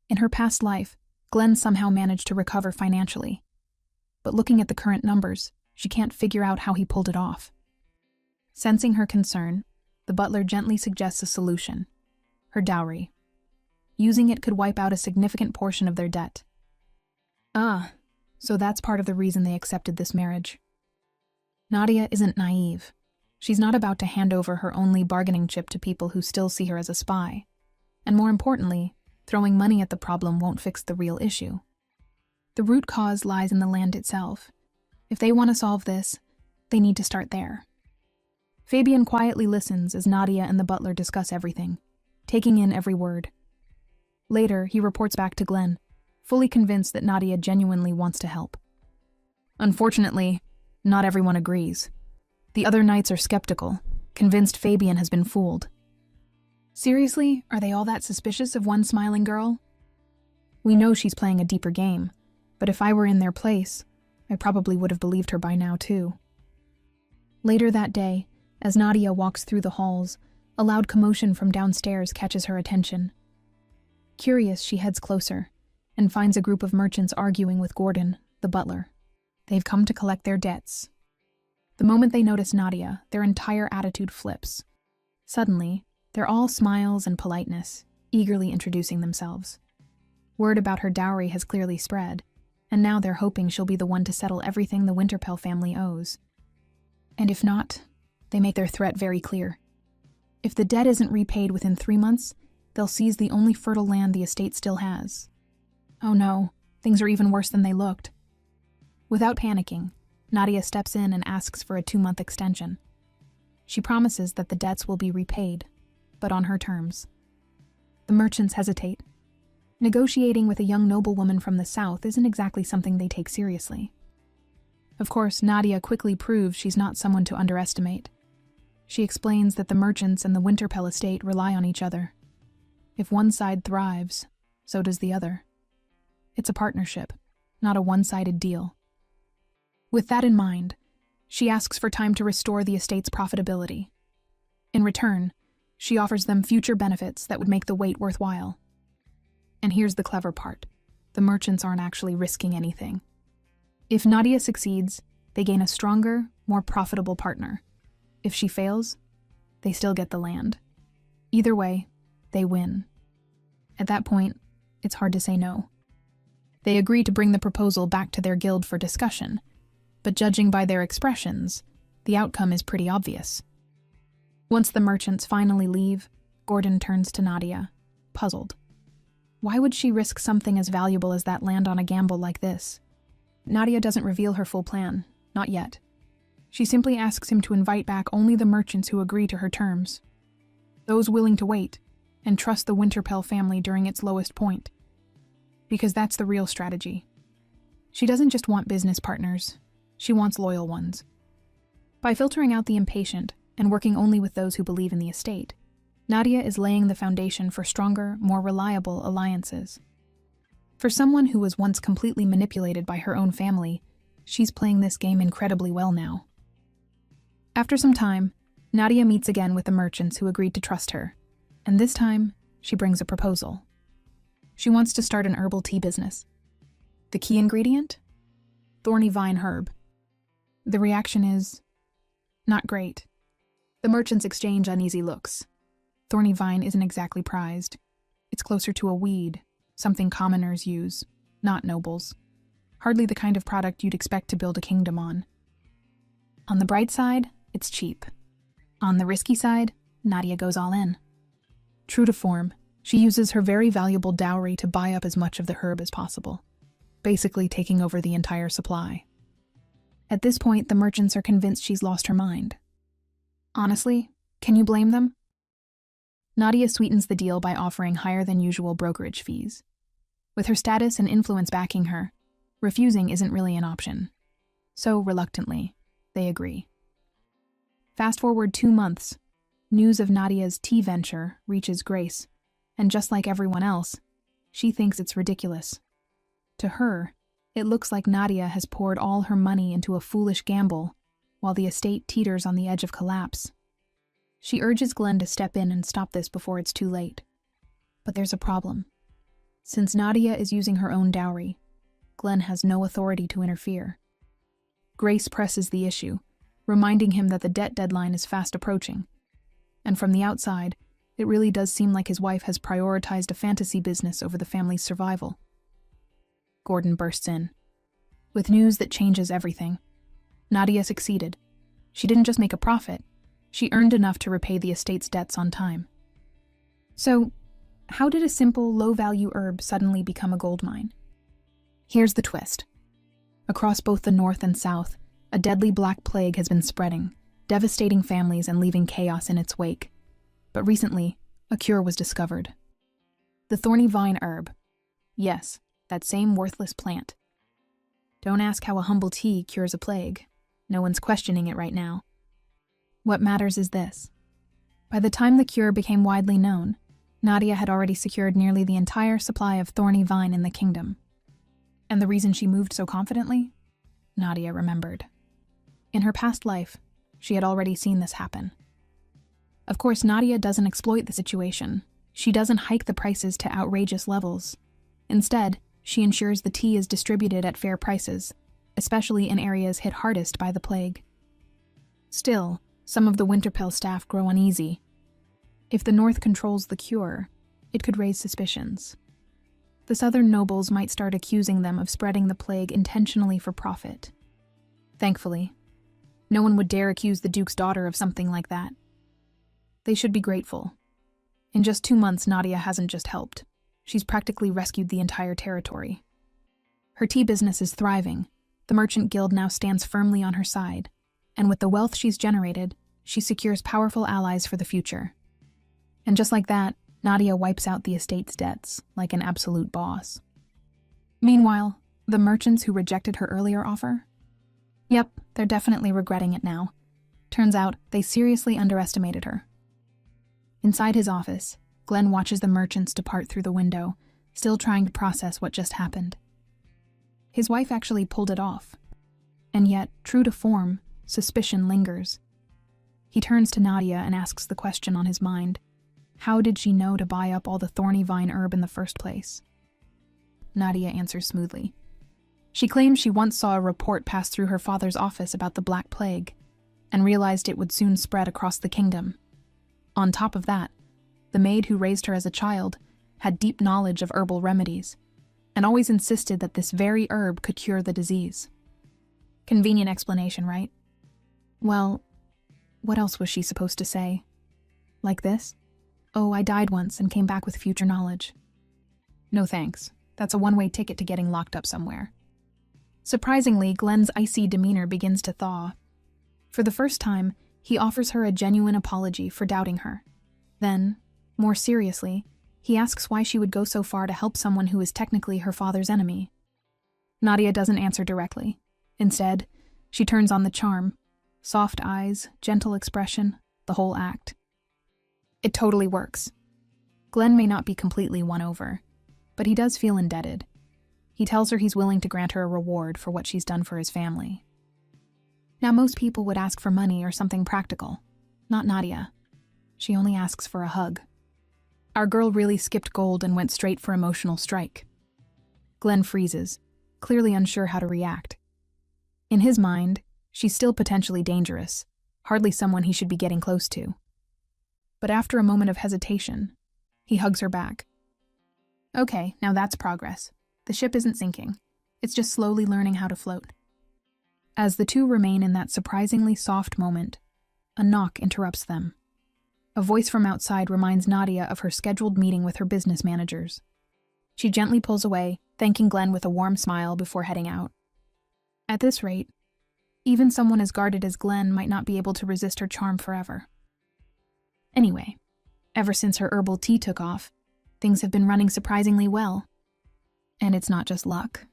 In her past life, Glenn somehow managed to recover financially. But looking at the current numbers, she can't figure out how he pulled it off. Sensing her concern, the butler gently suggests a solution: her dowry. Using it could wipe out a significant portion of their debt. So that's part of the reason they accepted this marriage. Nadia isn't naive. She's not about to hand over her only bargaining chip to people who still see her as a spy. And more importantly, throwing money at the problem won't fix the real issue. The root cause lies in the land itself. If they want to solve this, they need to start there. Fabian quietly listens as Nadia and the butler discuss everything, taking in every word. Later, he reports back to Glenn, fully convinced that Nadia genuinely wants to help. Unfortunately, not everyone agrees. The other knights are skeptical, convinced Fabian has been fooled. Seriously, are they all that suspicious of one smiling girl? We know she's playing a deeper game, but if I were in their place, I probably would have believed her by now too. Later that day, as Nadia walks through the halls, a loud commotion from downstairs catches her attention. Curious, she heads closer and finds a group of merchants arguing with Gordon, the butler. They've come to collect their debts. The moment they notice Nadia, their entire attitude flips. Suddenly, they're all smiles and politeness, eagerly introducing themselves. Word about her dowry has clearly spread, and now they're hoping she'll be the one to settle everything the Winterpell family owes. And if not, they make their threat very clear. If the debt isn't repaid within 3 months, they'll seize the only fertile land the estate still has. Oh no, things are even worse than they looked. Without panicking, Nadia steps in and asks for a 2-month extension. She promises that the debts will be repaid, but on her terms. The merchants hesitate. Negotiating with a young noblewoman from the south isn't exactly something they take seriously. Of course, Nadia quickly proves she's not someone to underestimate. She explains that the merchants and the Winterpell estate rely on each other. If one side thrives, so does the other. It's a partnership, not a one-sided deal. With that in mind, she asks for time to restore the estate's profitability. In return, she offers them future benefits that would make the wait worthwhile. And here's the clever part. The merchants aren't actually risking anything. If Nadia succeeds, they gain a stronger, more profitable partner. If she fails, they still get the land. Either way, they win. At that point, it's hard to say no. They agree to bring the proposal back to their guild for discussion, but judging by their expressions, the outcome is pretty obvious. Once the merchants finally leave, Gordon turns to Nadia, puzzled. Why would she risk something as valuable as that land on a gamble like this? Nadia doesn't reveal her full plan, not yet. She simply asks him to invite back only the merchants who agree to her terms. Those willing to wait and trust the Winterpell family during its lowest point. Because that's the real strategy. She doesn't just want business partners, she wants loyal ones. By filtering out the impatient and working only with those who believe in the estate, Nadia is laying the foundation for stronger, more reliable alliances. For someone who was once completely manipulated by her own family, she's playing this game incredibly well now. After some time, Nadia meets again with the merchants who agreed to trust her, and this time, she brings a proposal. She wants to start an herbal tea business. The key ingredient? Thorny vine herb. The reaction is not great. The merchants exchange uneasy looks. Thorny vine isn't exactly prized. It's closer to a weed, something commoners use. not nobles. Hardly the kind of product you'd expect to build a kingdom on. On the bright side, it's cheap. On the risky side, Nadia goes all in. True to form, she uses her very valuable dowry to buy up as much of the herb as possible, basically taking over the entire supply. At this point, the merchants are convinced she's lost her mind. Honestly, can you blame them? Nadia sweetens the deal by offering higher than usual brokerage fees. With her status and influence backing her, refusing isn't really an option. So, reluctantly, they agree. Fast forward 2 months, news of Nadia's tea venture reaches Grace, and just like everyone else, she thinks it's ridiculous. To her, it looks like Nadia has poured all her money into a foolish gamble, while the estate teeters on the edge of collapse. She urges Glenn to step in and stop this before it's too late. But there's a problem. Since Nadia is using her own dowry, Glenn has no authority to interfere. Grace presses the issue, reminding him that the debt deadline is fast approaching. And from the outside, it really does seem like his wife has prioritized a fantasy business over the family's survival. Gordon bursts in, with news that changes everything. Nadia succeeded. She didn't just make a profit, she earned enough to repay the estate's debts on time. So, how did a simple, low-value herb suddenly become a goldmine? Here's the twist. Across both the north and south, a deadly black plague has been spreading, devastating families and leaving chaos in its wake. But recently, a cure was discovered. The thorny vine herb. Yes, that same worthless plant. Don't ask how a humble tea cures a plague. No one's questioning it right now. What matters is this. By the time the cure became widely known, Nadia had already secured nearly the entire supply of thorny vine in the kingdom. And the reason she moved so confidently? Nadia remembered. In her past life, she had already seen this happen. Of course, Nadia doesn't exploit the situation. She doesn't hike the prices to outrageous levels. Instead, she ensures the tea is distributed at fair prices, especially in areas hit hardest by the plague. Still, some of the Winterpell staff grow uneasy. If the North controls the cure, it could raise suspicions. The Southern nobles might start accusing them of spreading the plague intentionally for profit. Thankfully, no one would dare accuse the Duke's daughter of something like that. They should be grateful. In just 2 months, Nadia hasn't just helped. She's practically rescued the entire territory. Her tea business is thriving. The Merchant Guild now stands firmly on her side. And with the wealth she's generated, she secures powerful allies for the future. And just like that, Nadia wipes out the estate's debts, like an absolute boss. Meanwhile, the merchants who rejected her earlier offer? Yep, they're definitely regretting it now. Turns out, they seriously underestimated her. Inside his office, Glenn watches the merchants depart through the window, still trying to process what just happened. His wife actually pulled it off. And yet, true to form, suspicion lingers. He turns to Nadia and asks the question on his mind. How did she know to buy up all the thorny vine herb in the first place? Nadia answers smoothly. She claims she once saw a report pass through her father's office about the Black Plague, and realized it would soon spread across the kingdom. On top of that, the maid who raised her as a child had deep knowledge of herbal remedies, and always insisted that this very herb could cure the disease. Convenient explanation, right? Well, what else was she supposed to say? Like this? Oh, I died once and came back with future knowledge. No thanks. That's a one-way ticket to getting locked up somewhere. Surprisingly, Glenn's icy demeanor begins to thaw. For the first time, he offers her a genuine apology for doubting her. Then, more seriously, he asks why she would go so far to help someone who is technically her father's enemy. Nadia doesn't answer directly. Instead, she turns on the charm. Soft eyes, gentle expression, the whole act. It totally works. Glenn may not be completely won over, but he does feel indebted. He tells her he's willing to grant her a reward for what she's done for his family. Now, most people would ask for money or something practical. Not Nadia. She only asks for a hug. Our girl really skipped gold and went straight for emotional strike. Glenn freezes, clearly unsure how to react. In his mind, she's still potentially dangerous, hardly someone he should be getting close to. But after a moment of hesitation, he hugs her back. Okay, now that's progress. The ship isn't sinking. It's just slowly learning how to float. As the two remain in that surprisingly soft moment, a knock interrupts them. A voice from outside reminds Nadia of her scheduled meeting with her business managers. She gently pulls away, thanking Glenn with a warm smile before heading out. At this rate, even someone as guarded as Glenn might not be able to resist her charm forever. Anyway, ever since her herbal tea took off, things have been running surprisingly well. And it's not just luck.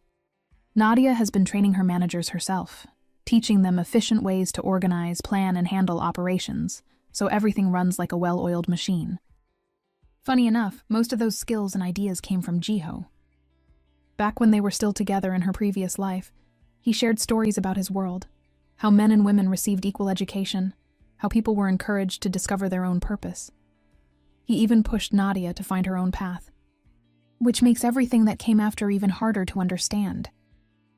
Nadia has been training her managers herself, teaching them efficient ways to organize, plan, and handle operations, so everything runs like a well-oiled machine. Funny enough, most of those skills and ideas came from Jiho. Back when they were still together in her previous life, he shared stories about his world, how men and women received equal education, how people were encouraged to discover their own purpose. He even pushed Nadia to find her own path, which makes everything that came after even harder to understand.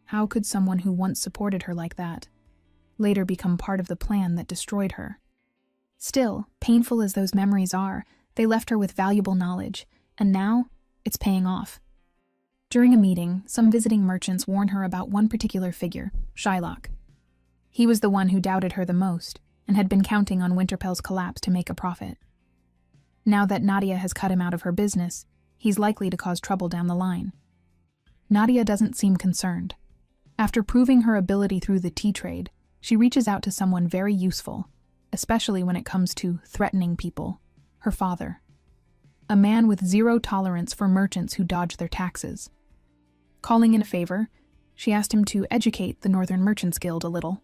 How could someone who once supported her like that later become part of the plan that destroyed her? Still, painful as those memories are, they left her with valuable knowledge, and now it's paying off. During a meeting, some visiting merchants warn her about one particular figure, Shylock. He was the one who doubted her the most, and had been counting on Winterpell's collapse to make a profit. Now that Nadia has cut him out of her business, he's likely to cause trouble down the line. Nadia doesn't seem concerned. After proving her ability through the tea trade, she reaches out to someone very useful, especially when it comes to threatening people, her father. A man with zero tolerance for merchants who dodge their taxes. Calling in a favor, she asked him to educate the Northern Merchants Guild a little.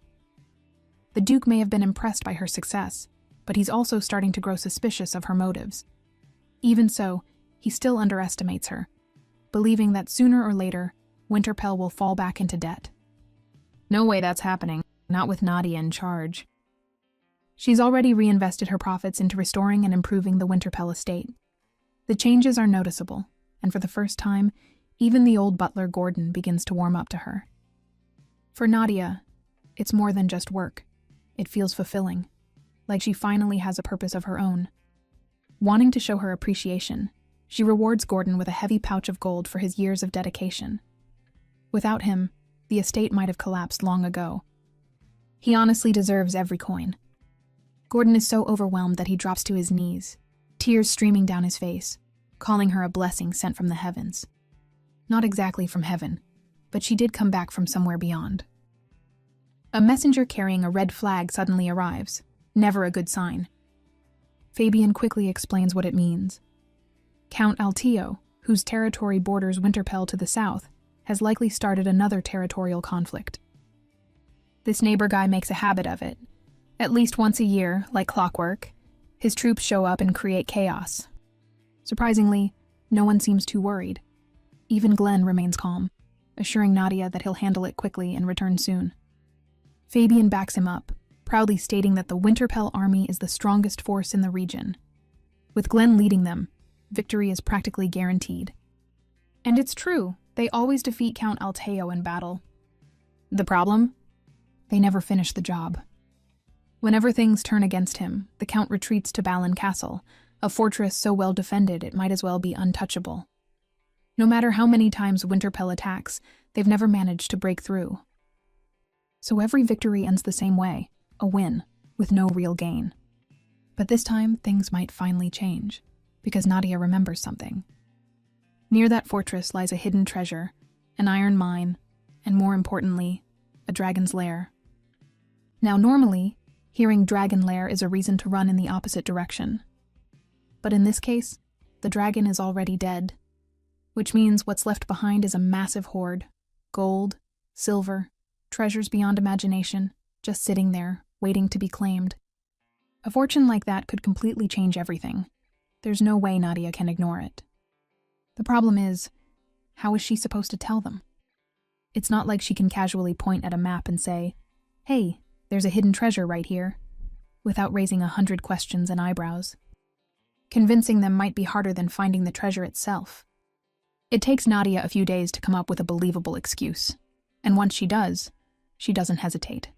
The Duke may have been impressed by her success, but he's also starting to grow suspicious of her motives. Even so, he still underestimates her, believing that sooner or later, Winterpell will fall back into debt. No way that's happening, not with Nadia in charge. She's already reinvested her profits into restoring and improving the Winterpell estate. The changes are noticeable, and for the first time, even the old butler Gordon begins to warm up to her. For Nadia, it's more than just work. It feels fulfilling, like she finally has a purpose of her own. Wanting to show her appreciation, she rewards Gordon with a heavy pouch of gold for his years of dedication. Without him, the estate might have collapsed long ago. He honestly deserves every coin. Gordon is so overwhelmed that he drops to his knees, tears streaming down his face, calling her a blessing sent from the heavens. Not exactly from heaven, but she did come back from somewhere beyond. A messenger carrying a red flag suddenly arrives, never a good sign. Fabian quickly explains what it means. Count Altio, whose territory borders Winterpell to the south, has likely started another territorial conflict. This neighbor guy makes a habit of it. At least once a year, like clockwork, his troops show up and create chaos. Surprisingly, no one seems too worried. Even Glenn remains calm, assuring Nadia that he'll handle it quickly and return soon. Fabian backs him up, proudly stating that the Winterpell army is the strongest force in the region. With Glenn leading them, victory is practically guaranteed. And it's true, they always defeat Count Alteo in battle. The problem? They never finish the job. Whenever things turn against him, the Count retreats to Balin Castle, a fortress so well defended it might as well be untouchable. No matter how many times Winterpell attacks, they've never managed to break through. So every victory ends the same way, a win, with no real gain. But this time, things might finally change, because Nadia remembers something. Near that fortress lies a hidden treasure, an iron mine, and more importantly, a dragon's lair. Now normally, hearing dragon lair is a reason to run in the opposite direction. But in this case, the dragon is already dead, which means what's left behind is a massive hoard, gold, silver, treasures beyond imagination, just sitting there, waiting to be claimed. A fortune like that could completely change everything. There's no way Nadia can ignore it. The problem is, how is she supposed to tell them? It's not like she can casually point at a map and say, "Hey, there's a hidden treasure right here," without raising 100 questions and eyebrows. Convincing them might be harder than finding the treasure itself. It takes Nadia a few days to come up with a believable excuse, and once she does, she doesn't hesitate.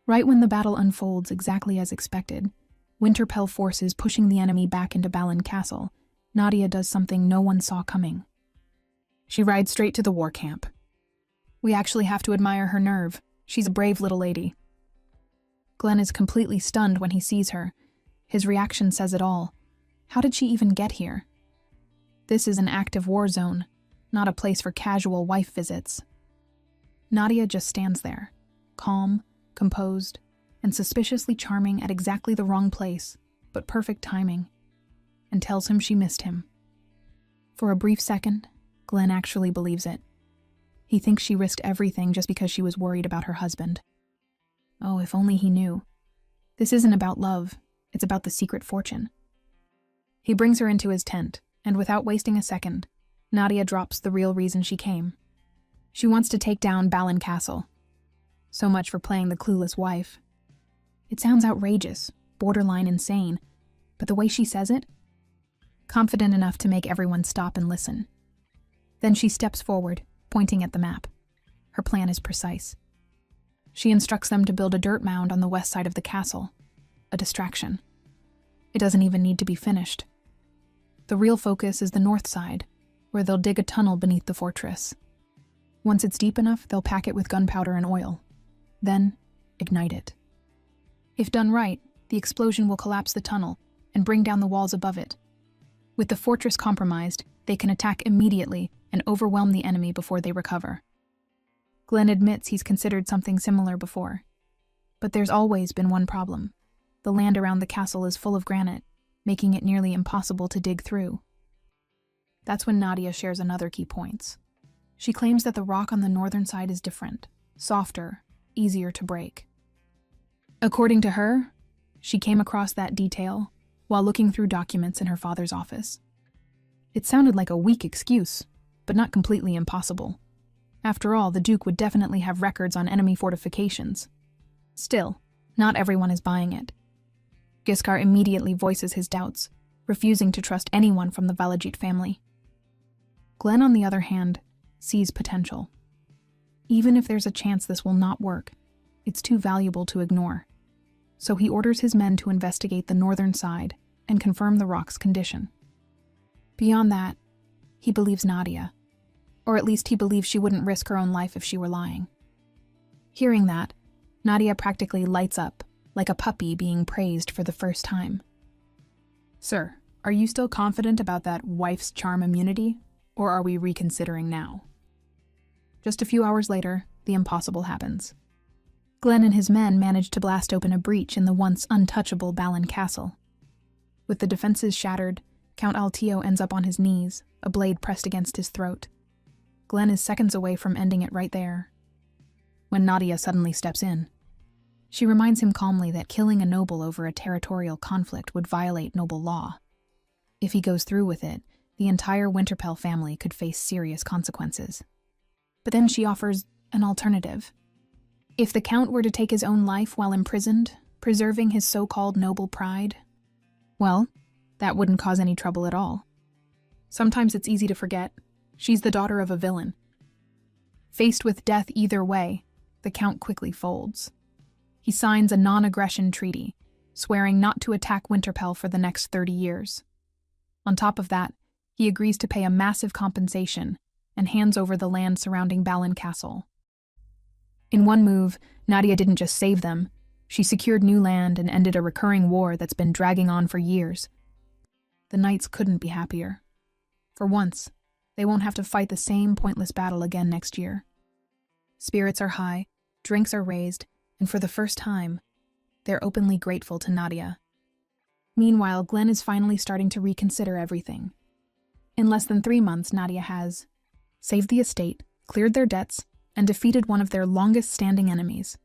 Right when the battle unfolds exactly as expected, Winterpell forces pushing the enemy back into Balin Castle, Nadia does something no one saw coming. She rides straight to the war camp. We actually have to admire her nerve. She's a brave little lady. Glenn is completely stunned when he sees her. His reaction says it all. How did she even get here? This is an active war zone, not a place for casual wife visits. Nadia just stands there, calm, composed, and suspiciously charming at exactly the wrong place, but perfect timing, and tells him she missed him. For a brief second, Glenn actually believes it. He thinks she risked everything just because she was worried about her husband. Oh, if only he knew. This isn't about love, it's about the secret fortune. He brings her into his tent, and without wasting a second, Nadia drops the real reason she came. She wants to take down Balin Castle. So much for playing the clueless wife. It sounds outrageous, borderline insane, but the way she says it? Confident enough to make everyone stop and listen. Then she steps forward, pointing at the map. Her plan is precise. She instructs them to build a dirt mound on the west side of the castle. A distraction. It doesn't even need to be finished. The real focus is the north side, where they'll dig a tunnel beneath the fortress. Once it's deep enough, they'll pack it with gunpowder and oil. Then, ignite it. If done right, the explosion will collapse the tunnel and bring down the walls above it. With the fortress compromised, they can attack immediately and overwhelm the enemy before they recover. Glenn admits he's considered something similar before. But there's always been one problem. The land around the castle is full of granite, making it nearly impossible to dig through. That's when Nadia shares another key point. She claims that the rock on the northern side is different, softer, easier to break. According to her, she came across that detail while looking through documents in her father's office. It sounded like a weak excuse, but not completely impossible. After all, the Duke would definitely have records on enemy fortifications. Still, not everyone is buying it. Giscard immediately voices his doubts, refusing to trust anyone from the Valajit family. Glenn, on the other hand, sees potential. Even if there's a chance this will not work, it's too valuable to ignore. So he orders his men to investigate the northern side and confirm the rock's condition. Beyond that, he believes Nadia. Or at least he believes she wouldn't risk her own life if she were lying. Hearing that, Nadia practically lights up, like a puppy being praised for the first time. Sir, are you still confident about that wife's charm immunity, or are we reconsidering now? Just a few hours later, the impossible happens. Glenn and his men manage to blast open a breach in the once untouchable Balin Castle. With the defenses shattered, Count Altio ends up on his knees, a blade pressed against his throat. Glenn is seconds away from ending it right there, when Nadia suddenly steps in. She reminds him calmly that killing a noble over a territorial conflict would violate noble law. If he goes through with it, the entire Winterpell family could face serious consequences. But then she offers an alternative. If the Count were to take his own life while imprisoned, preserving his so-called noble pride, well, that wouldn't cause any trouble at all. Sometimes it's easy to forget. She's the daughter of a villain. Faced with death either way, the Count quickly folds. He signs a non-aggression treaty, swearing not to attack Winterpell for the next 30 years. On top of that, he agrees to pay a massive compensation and hands over the land surrounding Balin Castle. In one move, Nadia didn't just save them, she secured new land and ended a recurring war that's been dragging on for years. The knights couldn't be happier. For once, they won't have to fight the same pointless battle again next year. Spirits are high, drinks are raised, and for the first time, they're openly grateful to Nadia. Meanwhile, Glenn is finally starting to reconsider everything. In less than 3 months, Nadia has saved the estate, cleared their debts, and defeated one of their longest-standing enemies.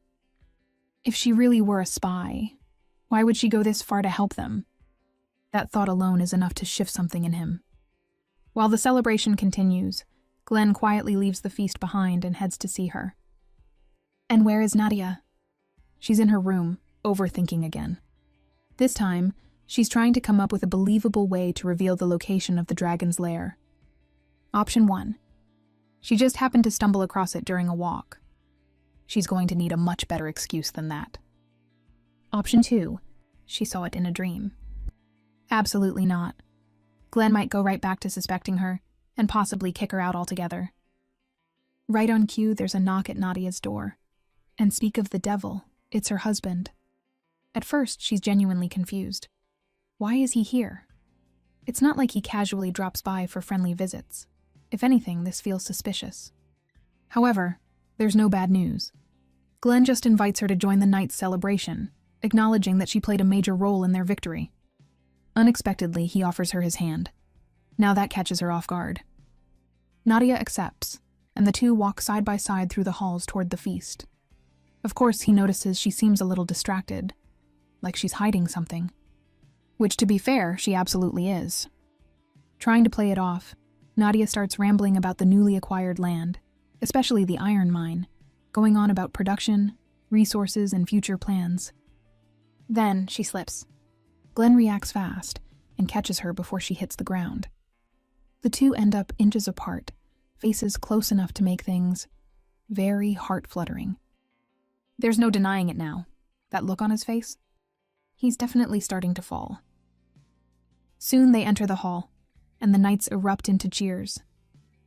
If she really were a spy, why would she go this far to help them? That thought alone is enough to shift something in him. While the celebration continues, Glenn quietly leaves the feast behind and heads to see her. And where is Nadia? She's in her room, overthinking again. This time, she's trying to come up with a believable way to reveal the location of the dragon's lair. Option 1. She just happened to stumble across it during a walk. She's going to need a much better excuse than that. Option 2. She saw it in a dream. Absolutely not. Glenn might go right back to suspecting her, and possibly kick her out altogether. Right on cue, there's a knock at Nadia's door. And speak of the devil, it's her husband. At first, she's genuinely confused. Why is he here? It's not like he casually drops by for friendly visits. If anything, this feels suspicious. However, there's no bad news. Glenn just invites her to join the night's celebration, acknowledging that she played a major role in their victory. Unexpectedly, he offers her his hand. Now that catches her off guard. Nadia accepts, and the two walk side by side through the halls toward the feast. Of course, he notices she seems a little distracted, like she's hiding something. Which, to be fair, she absolutely is. Trying to play it off, Nadia starts rambling about the newly acquired land, especially the iron mine, going on about production, resources, and future plans. Then she slips. Glenn reacts fast and catches her before she hits the ground. The two end up inches apart, faces close enough to make things very heart-fluttering. There's no denying it now. That look on his face? He's definitely starting to fall. Soon they enter the hall, and the knights erupt into cheers.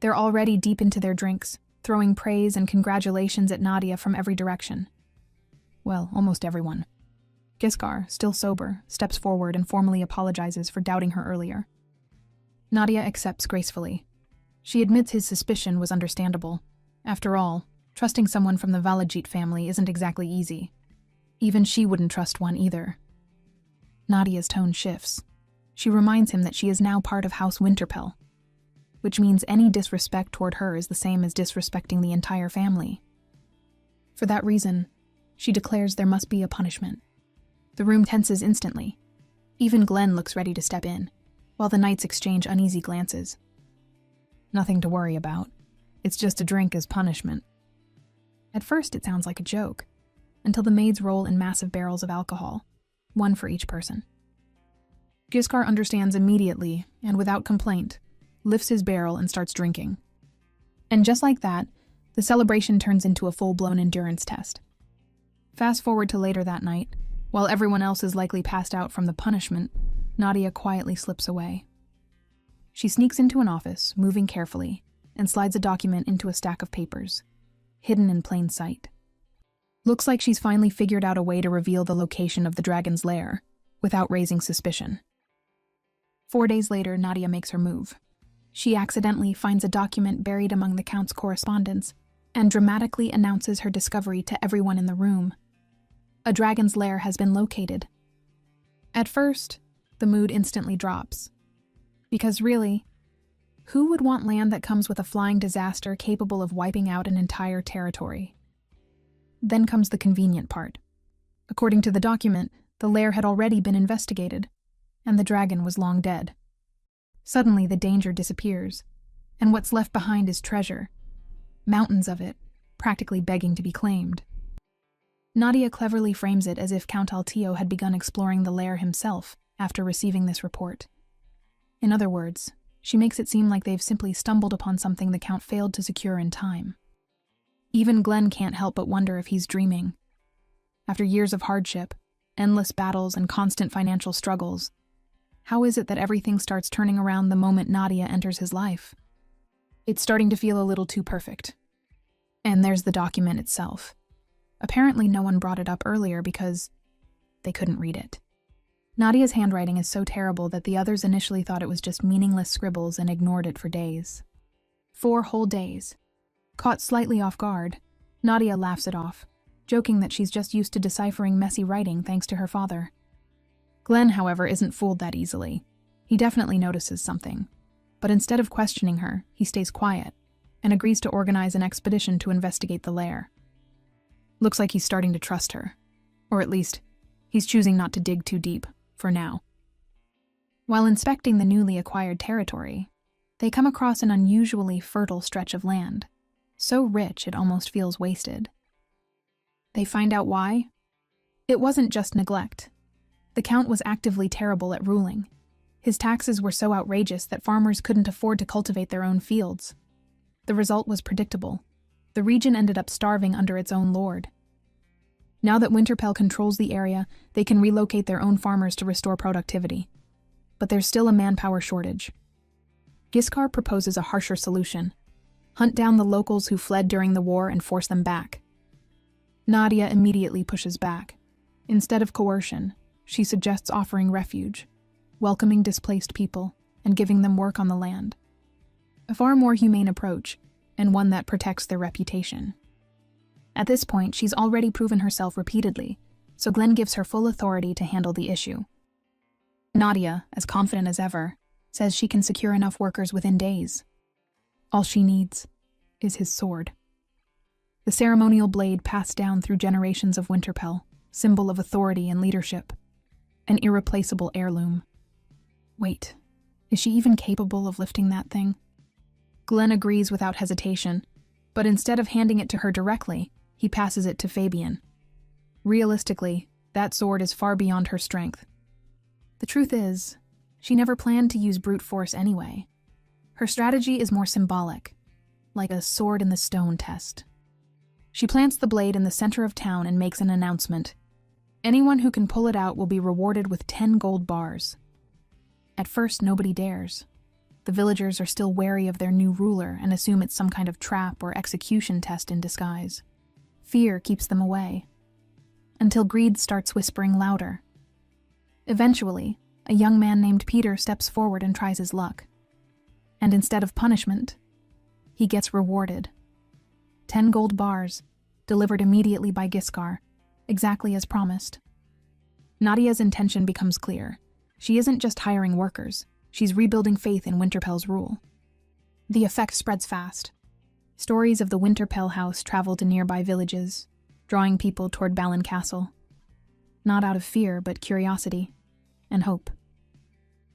They're already deep into their drinks, throwing praise and congratulations at Nadia from every direction. Well, almost everyone. Giscard, still sober, steps forward and formally apologizes for doubting her earlier. Nadia accepts gracefully. She admits his suspicion was understandable. After all, trusting someone from the Valajit family isn't exactly easy. Even she wouldn't trust one either. Nadia's tone shifts. She reminds him that she is now part of House Winterpell, which means any disrespect toward her is the same as disrespecting the entire family. For that reason, she declares there must be a punishment. The room tenses instantly. Even Glenn looks ready to step in, while the knights exchange uneasy glances. Nothing to worry about. It's just a drink as punishment. At first it sounds like a joke, until the maids roll in massive barrels of alcohol, one for each person. Giscard understands immediately, and without complaint, lifts his barrel and starts drinking. And just like that, the celebration turns into a full-blown endurance test. Fast forward to later that night, while everyone else is likely passed out from the punishment, Nadia quietly slips away. She sneaks into an office, moving carefully, and slides a document into a stack of papers, hidden in plain sight. Looks like she's finally figured out a way to reveal the location of the dragon's lair, without raising suspicion. 4 days later, Nadia makes her move. She accidentally finds a document buried among the Count's correspondence, and dramatically announces her discovery to everyone in the room. A dragon's lair has been located. At first, the mood instantly drops. Because really, who would want land that comes with a flying disaster capable of wiping out an entire territory? Then comes the convenient part. According to the document, the lair had already been investigated, and the dragon was long dead. Suddenly, the danger disappears, and what's left behind is treasure. Mountains of it, practically begging to be claimed. Nadia cleverly frames it as if Count Altio had begun exploring the lair himself after receiving this report. In other words, she makes it seem like they've simply stumbled upon something the Count failed to secure in time. Even Glenn can't help but wonder if he's dreaming. After years of hardship, endless battles, and constant financial struggles, how is it that everything starts turning around the moment Nadia enters his life? It's starting to feel a little too perfect. And there's the document itself. Apparently no one brought it up earlier because they couldn't read it. Nadia's handwriting is so terrible that the others initially thought it was just meaningless scribbles and ignored it for days. 4 whole days. Caught slightly off guard, Nadia laughs it off, joking that she's just used to deciphering messy writing thanks to her father. Glenn, however, isn't fooled that easily. He definitely notices something. But instead of questioning her, he stays quiet and agrees to organize an expedition to investigate the lair. Looks like he's starting to trust her. Or at least, he's choosing not to dig too deep, for now. While inspecting the newly acquired territory, they come across an unusually fertile stretch of land, so rich it almost feels wasted. They find out why. It wasn't just neglect. The Count was actively terrible at ruling. His taxes were so outrageous that farmers couldn't afford to cultivate their own fields. The result was predictable. The region ended up starving under its own lord. Now that Winterpell controls the area, they can relocate their own farmers to restore productivity. But there's still a manpower shortage. Giscard proposes a harsher solution: hunt down the locals who fled during the war and force them back. Nadia immediately pushes back. Instead of coercion, she suggests offering refuge, welcoming displaced people, and giving them work on the land. A far more humane approach, and one that protects their reputation. At this point, she's already proven herself repeatedly, so Glenn gives her full authority to handle the issue. Nadia, as confident as ever, says she can secure enough workers within days. All she needs is his sword. The ceremonial blade passed down through generations of Winterpell, symbol of authority and leadership. An irreplaceable heirloom. Wait, is she even capable of lifting that thing? Glenn agrees without hesitation, but instead of handing it to her directly, he passes it to Fabian. Realistically, that sword is far beyond her strength. The truth is, she never planned to use brute force anyway. Her strategy is more symbolic, like a sword in the stone test. She plants the blade in the center of town and makes an announcement. Anyone who can pull it out will be rewarded with 10 gold bars. At first, nobody dares. The villagers are still wary of their new ruler and assume it's some kind of trap or execution test in disguise. Fear keeps them away. Until greed starts whispering louder. Eventually, a young man named Peter steps forward and tries his luck. And instead of punishment, he gets rewarded. 10 gold bars, delivered immediately by Giscard, exactly as promised. Nadia's intention becomes clear. She isn't just hiring workers, she's rebuilding faith in Winterpell's rule. The effect spreads fast. Stories of the Winterpell house travel to nearby villages, drawing people toward Balin Castle. Not out of fear, but curiosity and hope.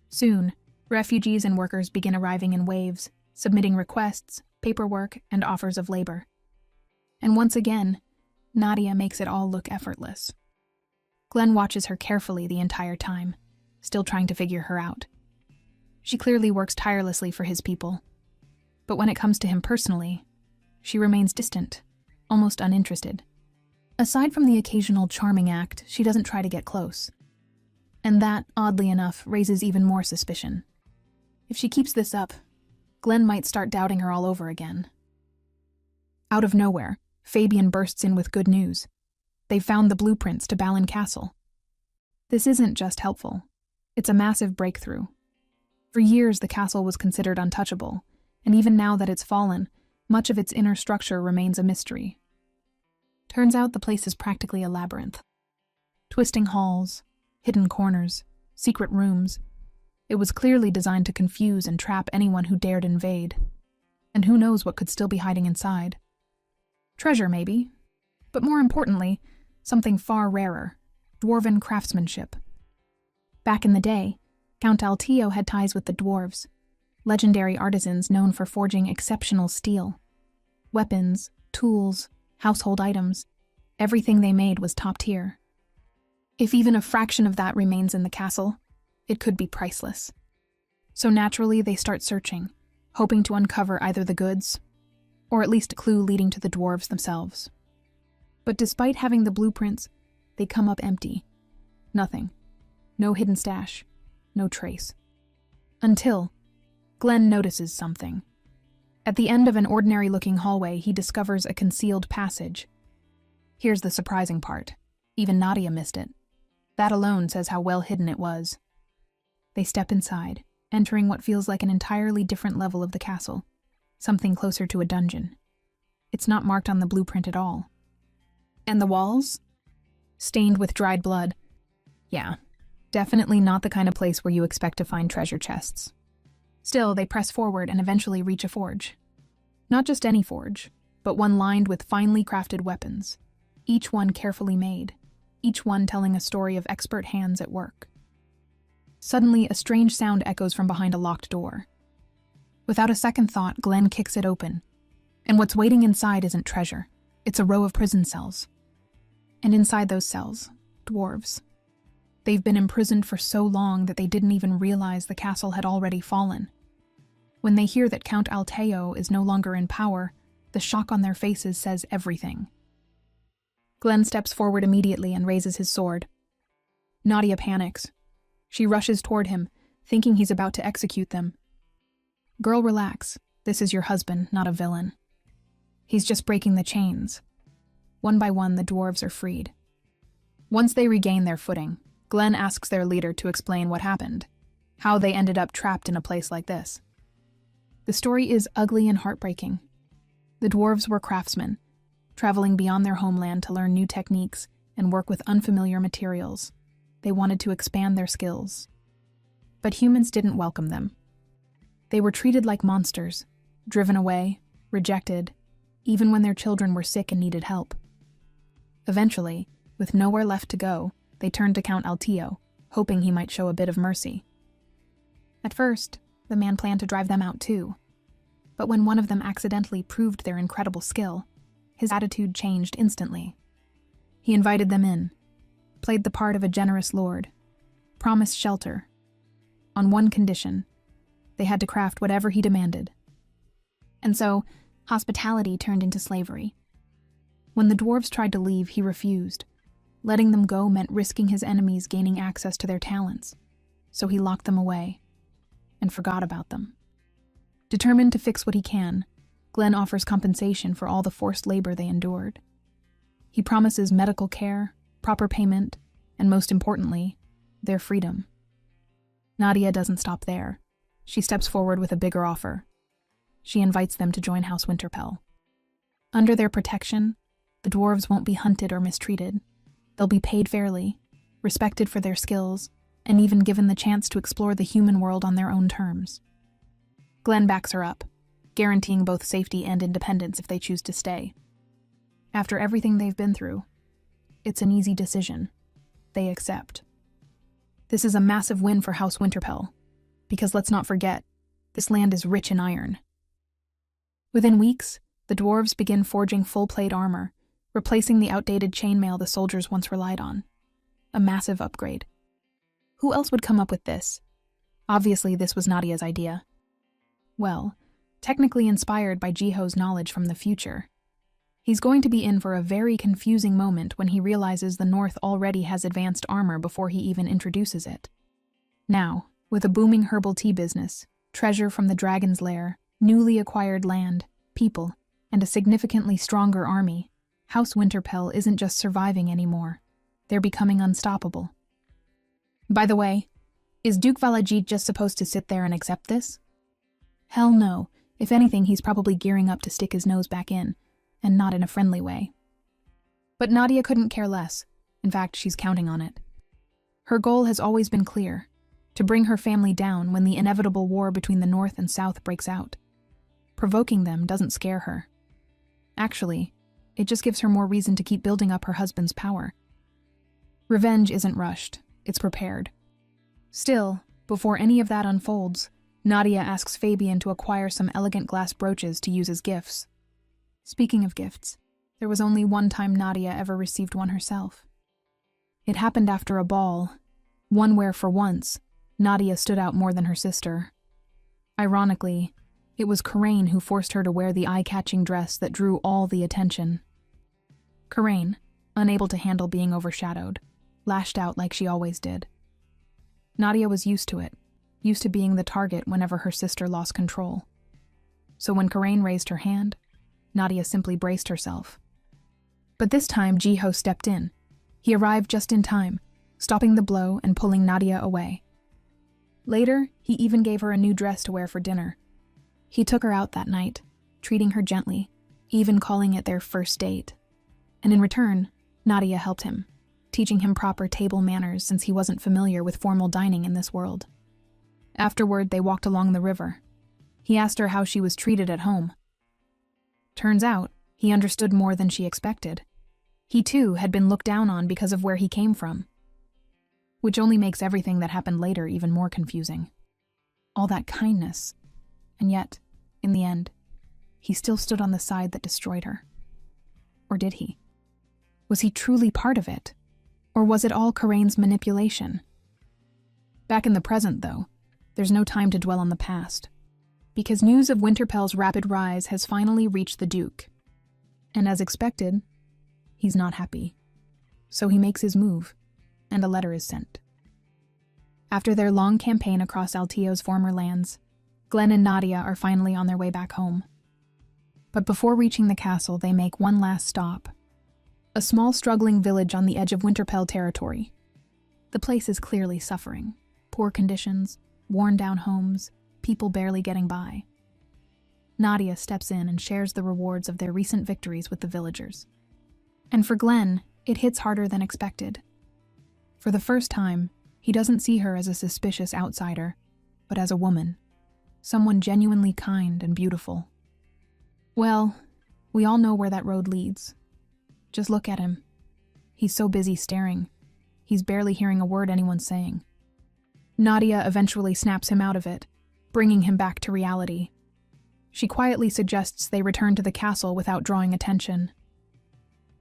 Soon, refugees and workers begin arriving in waves, submitting requests, paperwork, and offers of labor. And once again, Nadia makes it all look effortless. Glenn watches her carefully the entire time, still trying to figure her out. She clearly works tirelessly for his people. But when it comes to him personally, she remains distant, almost uninterested. Aside from the occasional charming act, she doesn't try to get close. And that, oddly enough, raises even more suspicion. If she keeps this up, Glenn might start doubting her all over again. Out of nowhere, Fabian bursts in with good news. They've found the blueprints to Balin Castle. This isn't just helpful. It's a massive breakthrough. For years, the castle was considered untouchable, and even now that it's fallen, much of its inner structure remains a mystery. Turns out the place is practically a labyrinth. Twisting halls, hidden corners, secret rooms. It was clearly designed to confuse and trap anyone who dared invade. And who knows what could still be hiding inside. Treasure, maybe. But more importantly, something far rarer. Dwarven craftsmanship. Back in the day, Count Altio had ties with the dwarves, legendary artisans known for forging exceptional steel. Weapons, tools, household items, everything they made was top tier. If even a fraction of that remains in the castle, it could be priceless. So naturally, they start searching, hoping to uncover either the goods, or at least a clue leading to the dwarves themselves. But despite having the blueprints, they come up empty. Nothing. No hidden stash. No trace. Until Glenn notices something. At the end of an ordinary-looking hallway, he discovers a concealed passage. Here's the surprising part. Even Nadia missed it. That alone says how well hidden it was. They step inside, entering what feels like an entirely different level of the castle, something closer to a dungeon. It's not marked on the blueprint at all. And the walls? Stained with dried blood. Yeah, definitely not the kind of place where you expect to find treasure chests. Still, they press forward and eventually reach a forge. Not just any forge, but one lined with finely crafted weapons, each one carefully made, each one telling a story of expert hands at work. Suddenly, a strange sound echoes from behind a locked door. Without a second thought, Glenn kicks it open. And what's waiting inside isn't treasure. It's a row of prison cells. And inside those cells, dwarves. They've been imprisoned for so long that they didn't even realize the castle had already fallen. When they hear that Count Alteo is no longer in power, the shock on their faces says everything. Glenn steps forward immediately and raises his sword. Nadia panics. She rushes toward him, thinking he's about to execute them. Girl, relax. This is your husband, not a villain. He's just breaking the chains. One by one, the dwarves are freed. Once they regain their footing, Glenn asks their leader to explain what happened, how they ended up trapped in a place like this. The story is ugly and heartbreaking. The dwarves were craftsmen, traveling beyond their homeland to learn new techniques and work with unfamiliar materials. They wanted to expand their skills. But humans didn't welcome them. They were treated like monsters, driven away, rejected, even when their children were sick and needed help. Eventually, with nowhere left to go, they turned to Count Altio, hoping he might show a bit of mercy. At first, the man planned to drive them out too. But when one of them accidentally proved their incredible skill, his attitude changed instantly. He invited them in, played the part of a generous lord, promised shelter. On one condition: they had to craft whatever he demanded. And so, hospitality turned into slavery. When the dwarves tried to leave, he refused. Letting them go meant risking his enemies gaining access to their talents, so he locked them away and forgot about them. Determined to fix what he can, Glenn offers compensation for all the forced labor they endured. He promises medical care, proper payment, and most importantly, their freedom. Nadia doesn't stop there. She steps forward with a bigger offer. She invites them to join House Winterpell. Under their protection, the dwarves won't be hunted or mistreated. They'll be paid fairly, respected for their skills, and even given the chance to explore the human world on their own terms. Glenn backs her up, guaranteeing both safety and independence if they choose to stay. After everything they've been through, it's an easy decision. They accept. This is a massive win for House Winterpell, because let's not forget, this land is rich in iron. Within weeks, the dwarves begin forging full-plate armor, replacing the outdated chainmail the soldiers once relied on. A massive upgrade. Who else would come up with this? Obviously, this was Nadia's idea. Well, technically inspired by Jiho's knowledge from the future. He's going to be in for a very confusing moment when he realizes the North already has advanced armor before he even introduces it. Now, with a booming herbal tea business, treasure from the Dragon's Lair, newly acquired land, people, and a significantly stronger army, House Winterpell isn't just surviving anymore. They're becoming unstoppable. By the way, is Duke Valajit just supposed to sit there and accept this? Hell no. If anything, he's probably gearing up to stick his nose back in, and not in a friendly way. But Nadia couldn't care less. In fact, she's counting on it. Her goal has always been clear: to bring her family down when the inevitable war between the North and South breaks out. Provoking them doesn't scare her. Actually, it just gives her more reason to keep building up her husband's power. Revenge isn't rushed, it's prepared. Still, before any of that unfolds, Nadia asks Fabian to acquire some elegant glass brooches to use as gifts. Speaking of gifts, there was only one time Nadia ever received one herself. It happened after a ball, one where, for once, Nadia stood out more than her sister. Ironically, it was Karain who forced her to wear the eye-catching dress that drew all the attention. Karain, unable to handle being overshadowed, lashed out like she always did. Nadia was used to it, used to being the target whenever her sister lost control. So when Karain raised her hand, Nadia simply braced herself. But this time Jiho stepped in. He arrived just in time, stopping the blow and pulling Nadia away. Later, he even gave her a new dress to wear for dinner. He took her out that night, treating her gently, even calling it their first date. And in return, Nadia helped him, teaching him proper table manners since he wasn't familiar with formal dining in this world. Afterward, they walked along the river. He asked her how she was treated at home. Turns out, he understood more than she expected. He too had been looked down on because of where he came from. Which only makes everything that happened later even more confusing. All that kindness, and yet, in the end, he still stood on the side that destroyed her. Or did he? Was he truly part of it? Or was it all Karain's manipulation? Back in the present, though, there's no time to dwell on the past, because news of Winterpell's rapid rise has finally reached the Duke. And as expected, he's not happy. So he makes his move, and a letter is sent. After their long campaign across Altio's former lands, Glenn and Nadia are finally on their way back home. But before reaching the castle, they make one last stop. A small, struggling village on the edge of Winterpell territory. The place is clearly suffering. Poor conditions, worn-down homes, people barely getting by. Nadia steps in and shares the rewards of their recent victories with the villagers. And for Glenn, it hits harder than expected. For the first time, he doesn't see her as a suspicious outsider, but as a woman. Someone genuinely kind and beautiful. Well, we all know where that road leads. Just look at him. He's so busy staring. He's barely hearing a word anyone's saying. Nadia eventually snaps him out of it, bringing him back to reality. She quietly suggests they return to the castle without drawing attention.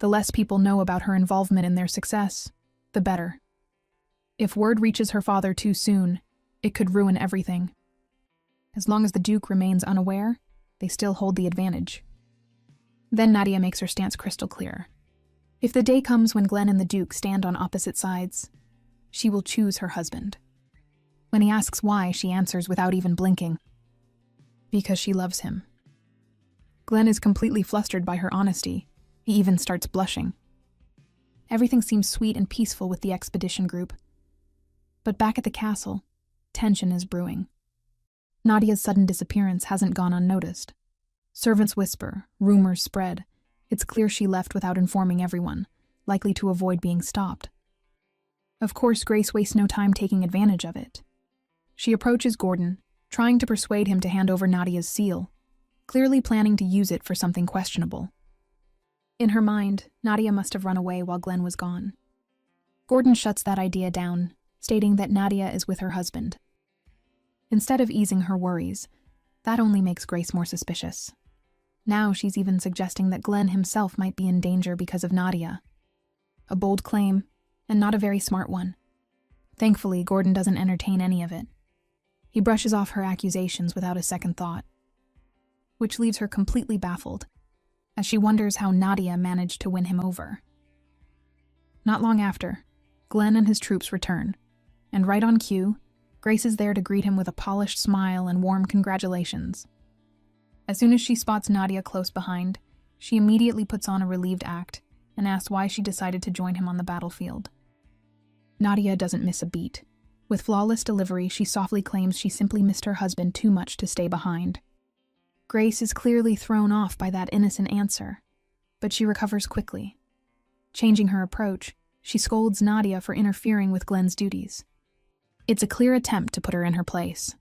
The less people know about her involvement in their success, the better. If word reaches her father too soon, it could ruin everything. As long as the Duke remains unaware, they still hold the advantage. Then Nadia makes her stance crystal clear. If the day comes when Glenn and the Duke stand on opposite sides, she will choose her husband. When he asks why, she answers without even blinking. Because she loves him. Glenn is completely flustered by her honesty. He even starts blushing. Everything seems sweet and peaceful with the expedition group. But back at the castle, tension is brewing. Nadia's sudden disappearance hasn't gone unnoticed. Servants whisper, rumors spread. It's clear she left without informing everyone, likely to avoid being stopped. Of course, Grace wastes no time taking advantage of it. She approaches Gordon, trying to persuade him to hand over Nadia's seal, clearly planning to use it for something questionable. In her mind, Nadia must have run away while Glenn was gone. Gordon shuts that idea down, stating that Nadia is with her husband. Instead of easing her worries, that only makes Grace more suspicious. Now she's even suggesting that Glenn himself might be in danger because of Nadia. A bold claim, and not a very smart one. Thankfully, Gordon doesn't entertain any of it. He brushes off her accusations without a second thought, which leaves her completely baffled, as she wonders how Nadia managed to win him over. Not long after, Glenn and his troops return, and right on cue, Grace is there to greet him with a polished smile and warm congratulations. As soon as she spots Nadia close behind, she immediately puts on a relieved act and asks why she decided to join him on the battlefield. Nadia doesn't miss a beat. With flawless delivery, she softly claims she simply missed her husband too much to stay behind. Grace is clearly thrown off by that innocent answer, but she recovers quickly. Changing her approach, she scolds Nadia for interfering with Glenn's duties. It's a clear attempt to put her in her place.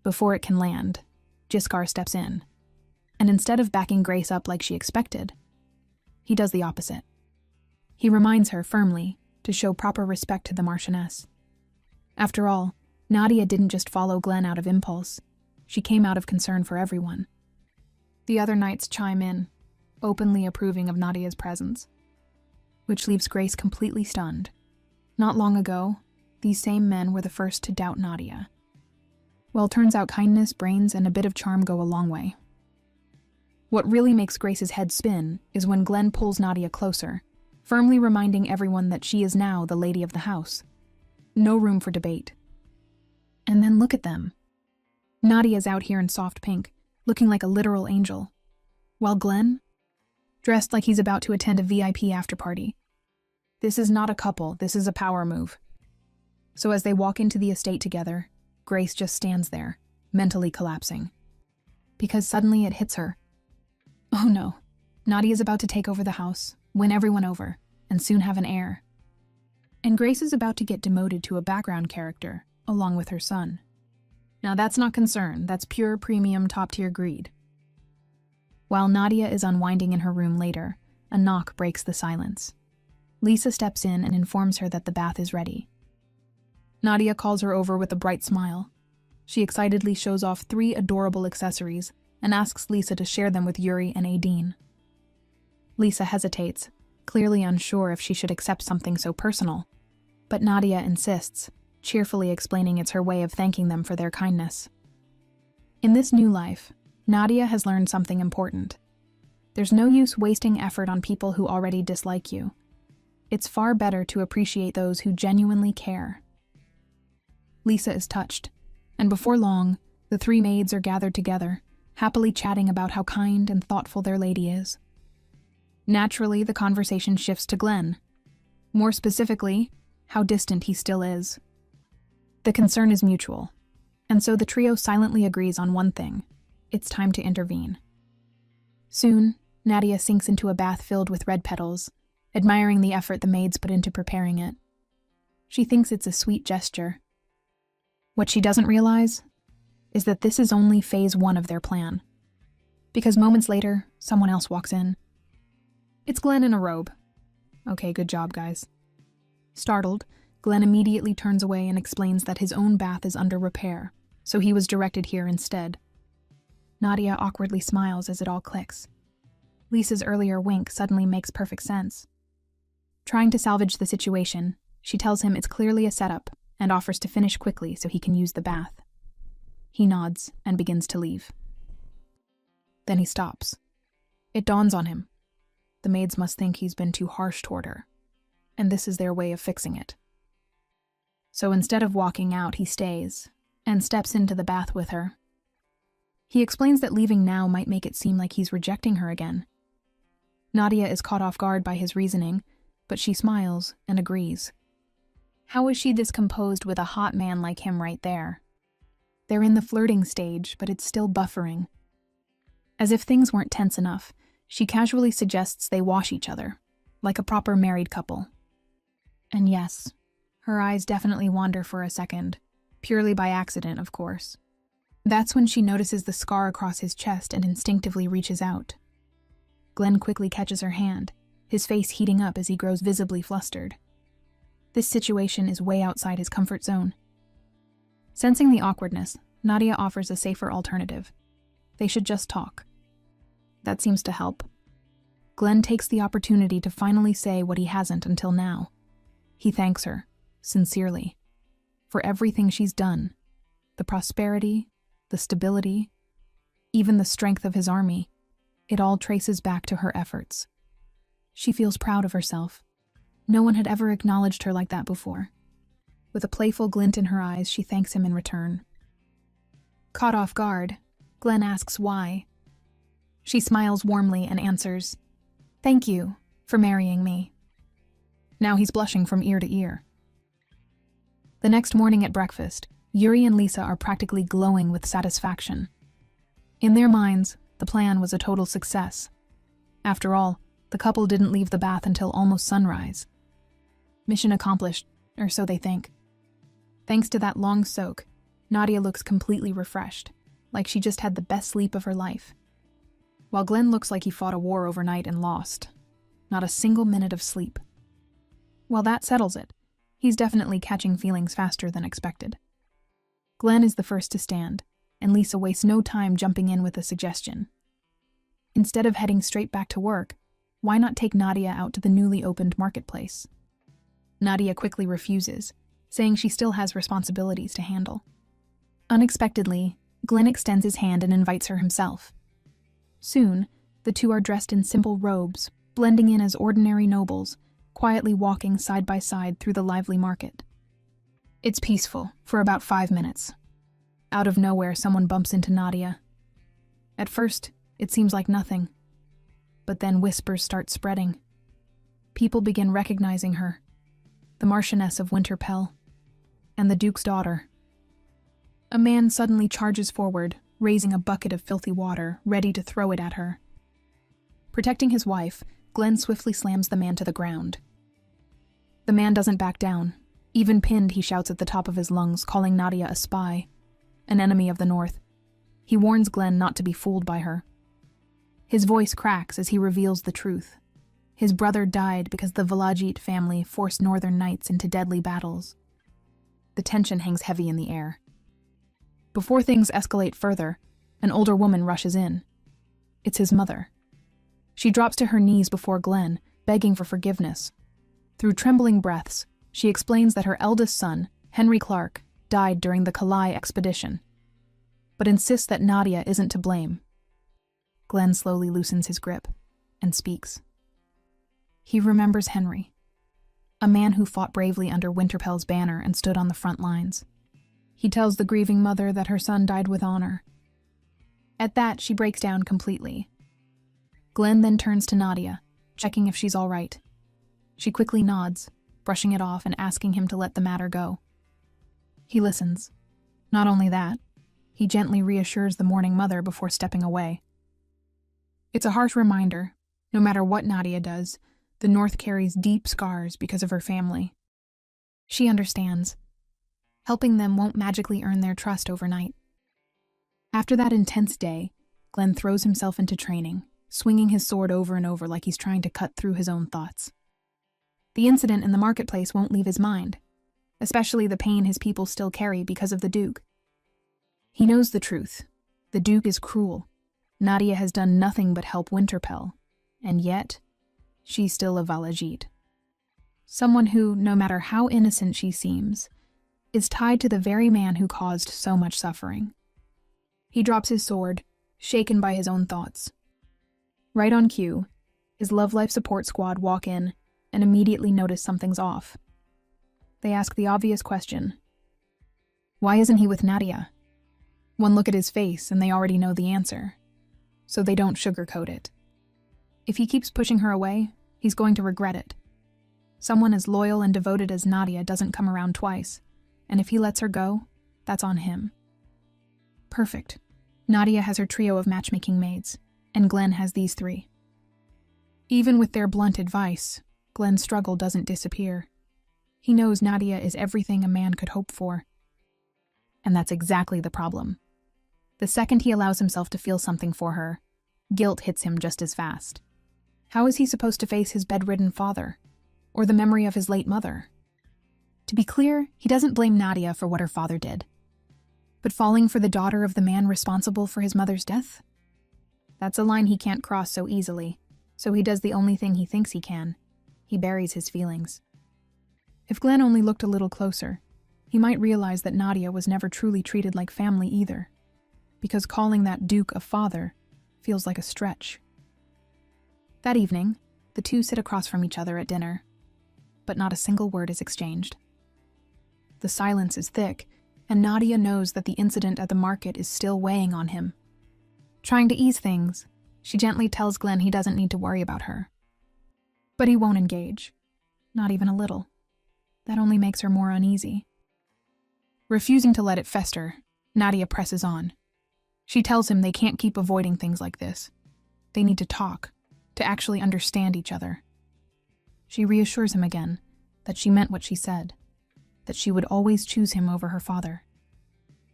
Before it can land, Jiskar steps in, and instead of backing Grace up like she expected, he does the opposite. He reminds her firmly to show proper respect to the Marchioness. After all, Nadia didn't just follow Glenn out of impulse. She came out of concern for everyone. The other knights chime in, openly approving of Nadia's presence, which leaves Grace completely stunned. Not long ago, these same men were the first to doubt Nadia. Well, turns out kindness, brains, and a bit of charm go a long way. What really makes Grace's head spin is when Glenn pulls Nadia closer, firmly reminding everyone that she is now the lady of the house. No room for debate. And then look at them. Nadia's out here in soft pink, looking like a literal angel, while Glenn, dressed like he's about to attend a VIP after-party. This is not a couple, this is a power move. So as they walk into the estate together, Grace just stands there, mentally collapsing. Because suddenly it hits her. Oh no, Nadia's about to take over the house, win everyone over, and soon have an heir. And Grace is about to get demoted to a background character, along with her son. Now that's not concern, that's pure premium top-tier greed. While Nadia is unwinding in her room later, a knock breaks the silence. Lisa steps in and informs her that the bath is ready. Nadia calls her over with a bright smile. She excitedly shows off 3 adorable accessories and asks Lisa to share them with Yuri and Aideen. Lisa hesitates, clearly unsure if she should accept something so personal, but Nadia insists, cheerfully explaining it's her way of thanking them for their kindness. In this new life, Nadia has learned something important. There's no use wasting effort on people who already dislike you. It's far better to appreciate those who genuinely care. Lisa is touched, and before long, the The three maids are gathered together, happily chatting about how kind and thoughtful their lady is. Naturally, the conversation shifts to Glenn. More specifically, how distant he still is. The concern is mutual, and so the trio silently agrees on one thing: it's time to intervene. Soon, Nadia sinks into a bath filled with red petals, admiring the effort the maids put into preparing it. She thinks it's a sweet gesture. What she doesn't realize is that this is only phase 1 of their plan. Because moments later, someone else walks in. It's Glenn in a robe. Okay, good job, guys. Startled, Glenn immediately turns away and explains that his own bath is under repair, so he was directed here instead. Nadia awkwardly smiles as it all clicks. Lisa's earlier wink suddenly makes perfect sense. Trying to salvage the situation, she tells him it's clearly a setup and offers to finish quickly so he can use the bath. He nods and begins to leave. Then he stops. It dawns on him. The maids must think he's been too harsh toward her, and this is their way of fixing it. So instead of walking out, he stays and steps into the bath with her. He explains that leaving now might make it seem like he's rejecting her again. Nadia is caught off guard by his reasoning, but she smiles and agrees. How is she this composed with a hot man like him right there? They're in the flirting stage, but it's still buffering. As if things weren't tense enough, she casually suggests they wash each other, like a proper married couple. And yes, her eyes definitely wander for a second, purely by accident, of course. That's when she notices the scar across his chest and instinctively reaches out. Glenn quickly catches her hand, his face heating up as he grows visibly flustered. This situation is way outside his comfort zone. Sensing the awkwardness, Nadia offers a safer alternative. They should just talk. That seems to help. Glenn takes the opportunity to finally say what he hasn't until now. He thanks her, sincerely, for everything she's done. The prosperity, the stability, even the strength of his army. It all traces back to her efforts. She feels proud of herself. No one had ever acknowledged her like that before. With a playful glint in her eyes, she thanks him in return. Caught off guard, Glenn asks why. She smiles warmly and answers, "Thank you for marrying me." Now he's blushing from ear to ear. The next morning at breakfast, Yuri and Lisa are practically glowing with satisfaction. In their minds, the plan was a total success. After all, the couple didn't leave the bath until almost sunrise. Mission accomplished, or so they think. Thanks to that long soak, Nadia looks completely refreshed, like she just had the best sleep of her life. While Glenn looks like he fought a war overnight and lost. Not a single minute of sleep. Well, that settles it. He's definitely catching feelings faster than expected. Glenn is the first to stand, and Lisa wastes no time jumping in with a suggestion. Instead of heading straight back to work, why not take Nadia out to the newly opened marketplace? Nadia quickly refuses, saying she still has responsibilities to handle. Unexpectedly, Glenn extends his hand and invites her himself. Soon, the two are dressed in simple robes, blending in as ordinary nobles, quietly walking side by side through the lively market. It's peaceful for about 5 minutes. Out of nowhere, someone bumps into Nadia. At first, it seems like nothing, but then whispers start spreading. People begin recognizing her, the Marchioness of Winterpell, and the Duke's daughter. A man suddenly charges forward, raising a bucket of filthy water, ready to throw it at her. Protecting his wife, Glenn swiftly slams the man to the ground. The man doesn't back down. Even pinned, he shouts at the top of his lungs, calling Nadia a spy, an enemy of the North. He warns Glenn not to be fooled by her. His voice cracks as he reveals the truth. His brother died because the Velajit family forced northern knights into deadly battles. The tension hangs heavy in the air. Before things escalate further, an older woman rushes in. It's his mother. She drops to her knees before Glenn, begging for forgiveness. Through trembling breaths, she explains that her eldest son, Henry Clark, died during the Kalai expedition, but insists that Nadia isn't to blame. Glenn slowly loosens his grip and speaks. He remembers Henry, a man who fought bravely under Winterpell's banner and stood on the front lines. He tells the grieving mother that her son died with honor. At that, she breaks down completely. Glenn then turns to Nadia, checking if she's all right. She quickly nods, brushing it off and asking him to let the matter go. He listens. Not only that, he gently reassures the mourning mother before stepping away. It's a harsh reminder, no matter what Nadia does, the North carries deep scars because of her family. She understands. Helping them won't magically earn their trust overnight. After that intense day, Glenn throws himself into training, swinging his sword over and over like he's trying to cut through his own thoughts. The incident in the marketplace won't leave his mind, especially the pain his people still carry because of the Duke. He knows the truth. The Duke is cruel. Nadia has done nothing but help Winterpell, and yet, she's still a Valajit. Someone who, no matter how innocent she seems, is tied to the very man who caused so much suffering. He drops his sword, shaken by his own thoughts. Right on cue, his Love Life support squad walk in and immediately notice something's off. They ask the obvious question. Why isn't he with Nadia? One look at his face and they already know the answer, so they don't sugarcoat it. If he keeps pushing her away, he's going to regret it. Someone as loyal and devoted as Nadia doesn't come around twice, and if he lets her go, that's on him. Perfect. Nadia has her trio of matchmaking maids, and Glenn has these three. Even with their blunt advice, Glenn's struggle doesn't disappear. He knows Nadia is everything a man could hope for. And that's exactly the problem. The second he allows himself to feel something for her, guilt hits him just as fast. How is he supposed to face his bedridden father, or the memory of his late mother? To be clear, he doesn't blame Nadia for what her father did. But falling for the daughter of the man responsible for his mother's death? That's a line he can't cross so easily, so he does the only thing he thinks he can. He buries his feelings. If Glenn only looked a little closer, he might realize that Nadia was never truly treated like family either, because calling that Duke a father feels like a stretch. That evening, the two sit across from each other at dinner, but not a single word is exchanged. The silence is thick, and Nadia knows that the incident at the market is still weighing on him. Trying to ease things, she gently tells Glenn he doesn't need to worry about her. But he won't engage. Not even a little. That only makes her more uneasy. Refusing to let it fester, Nadia presses on. She tells him they can't keep avoiding things like this. They need to talk, to actually understand each other. She reassures him again that she meant what she said, that she would always choose him over her father.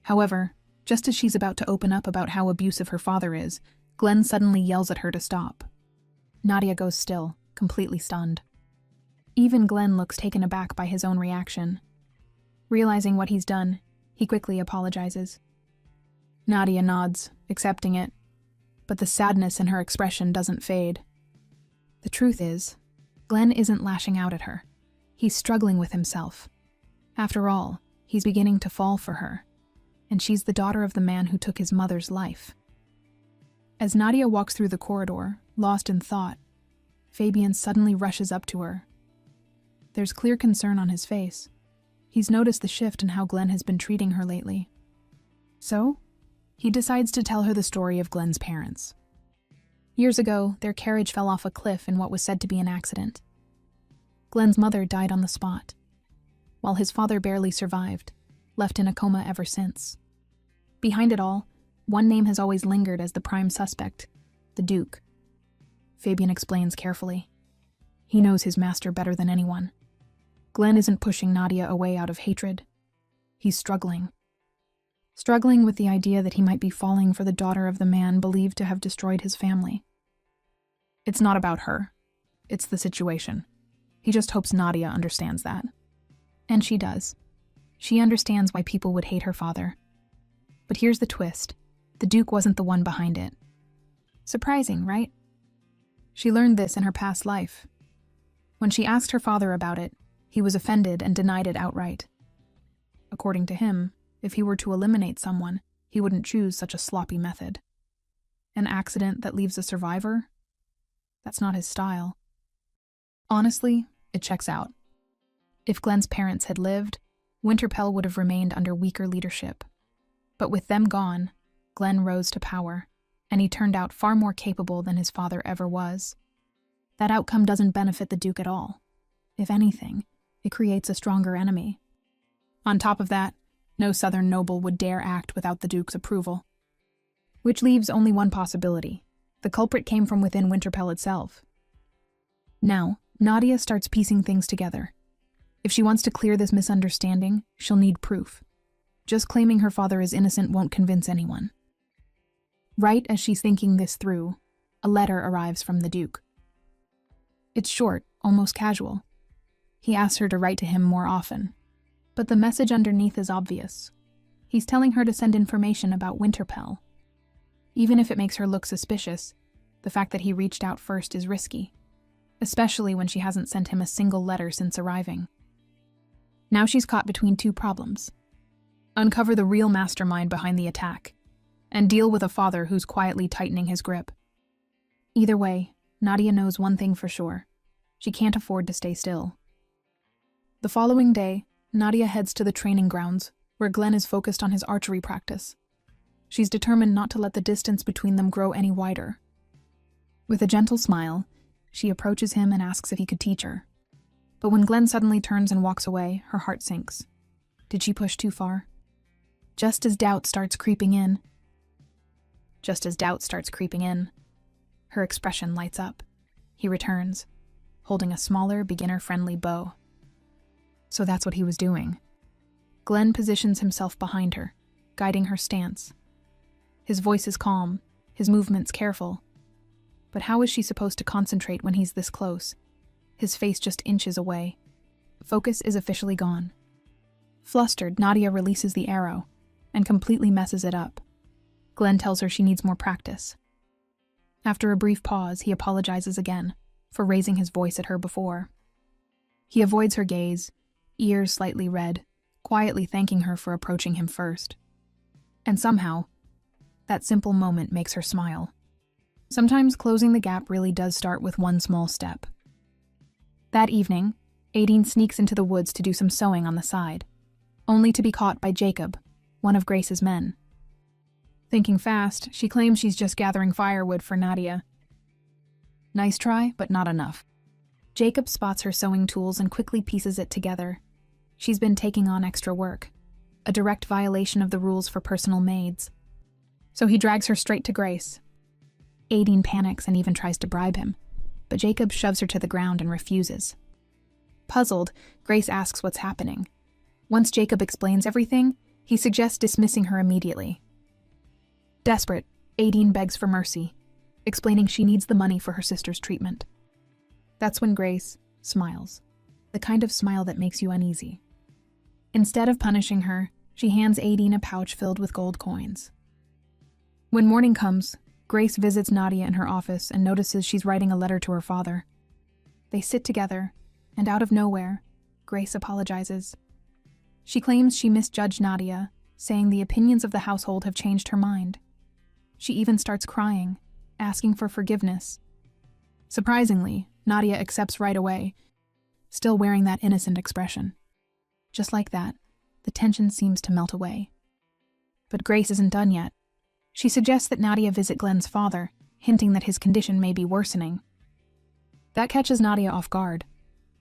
However, just as she's about to open up about how abusive her father is, Glenn suddenly yells at her to stop. Nadia goes still, completely stunned. Even Glenn looks taken aback by his own reaction. Realizing what he's done, he quickly apologizes. Nadia nods, accepting it, but the sadness in her expression doesn't fade. The truth is, Glenn isn't lashing out at her. He's struggling with himself. After all, he's beginning to fall for her, and she's the daughter of the man who took his mother's life. As Nadia walks through the corridor, lost in thought, Fabian suddenly rushes up to her. There's clear concern on his face. He's noticed the shift in how Glenn has been treating her lately. So, he decides to tell her the story of Glenn's parents. Years ago, their carriage fell off a cliff in what was said to be an accident. Glenn's mother died on the spot, while his father barely survived, left in a coma ever since. Behind it all, one name has always lingered as the prime suspect, the Duke. Fabian explains carefully. He knows his master better than anyone. Glenn isn't pushing Nadia away out of hatred. He's struggling. Struggling with the idea that he might be falling for the daughter of the man believed to have destroyed his family. It's not about her. It's the situation. He just hopes Nadia understands that. And she does. She understands why people would hate her father. But here's the twist. The Duke wasn't the one behind it. Surprising, right? She learned this in her past life. When she asked her father about it, he was offended and denied it outright. According to him, if he were to eliminate someone, he wouldn't choose such a sloppy method. An accident that leaves a survivor? That's not his style. Honestly, it checks out. If Glenn's parents had lived, Winterpell would have remained under weaker leadership. But with them gone, Glenn rose to power, and he turned out far more capable than his father ever was. That outcome doesn't benefit the Duke at all. If anything, it creates a stronger enemy. On top of that, no Southern noble would dare act without the Duke's approval. Which leaves only one possibility. The culprit came from within Winterpell itself. Now, Nadia starts piecing things together. If she wants to clear this misunderstanding, she'll need proof. Just claiming her father is innocent won't convince anyone. Right as she's thinking this through, a letter arrives from the Duke. It's short, almost casual. He asks her to write to him more often. But the message underneath is obvious. He's telling her to send information about Winterpell. Even if it makes her look suspicious, the fact that he reached out first is risky, especially when she hasn't sent him a single letter since arriving. Now she's caught between two problems. Uncover the real mastermind behind the attack, and deal with a father who's quietly tightening his grip. Either way, Nadia knows one thing for sure. She can't afford to stay still. The following day, Nadia heads to the training grounds, where Glenn is focused on his archery practice. She's determined not to let the distance between them grow any wider. With a gentle smile, she approaches him and asks if he could teach her. But when Glenn suddenly turns and walks away, her heart sinks. Did she push too far? Just as doubt starts creeping in, her expression lights up. He returns, holding a smaller, beginner-friendly bow. So that's what he was doing. Glenn positions himself behind her, guiding her stance. His voice is calm, his movements careful. But how is she supposed to concentrate when he's this close? His face just inches away. Focus is officially gone. Flustered, Nadia releases the arrow and completely messes it up. Glenn tells her she needs more practice. After a brief pause, he apologizes again for raising his voice at her before. He avoids her gaze, ears slightly red, quietly thanking her for approaching him first. And somehow, that simple moment makes her smile. Sometimes closing the gap really does start with one small step. That evening, Aideen sneaks into the woods to do some sewing on the side, only to be caught by Jacob, one of Grace's men. Thinking fast, she claims she's just gathering firewood for Nadia. Nice try, but not enough. Jacob spots her sewing tools and quickly pieces it together. She's been taking on extra work, a direct violation of the rules for personal maids. So he drags her straight to Grace. Aideen panics and even tries to bribe him, but Jacob shoves her to the ground and refuses. Puzzled, Grace asks what's happening. Once Jacob explains everything, he suggests dismissing her immediately. Desperate, Aideen begs for mercy, explaining she needs the money for her sister's treatment. That's when Grace smiles, the kind of smile that makes you uneasy. Instead of punishing her, she hands Aideen a pouch filled with gold coins. When morning comes, Grace visits Nadia in her office and notices she's writing a letter to her father. They sit together, and out of nowhere, Grace apologizes. She claims she misjudged Nadia, saying the opinions of the household have changed her mind. She even starts crying, asking for forgiveness. Surprisingly, Nadia accepts right away, still wearing that innocent expression. Just like that, the tension seems to melt away. But Grace isn't done yet. She suggests that Nadia visit Glenn's father, hinting that his condition may be worsening. That catches Nadia off guard.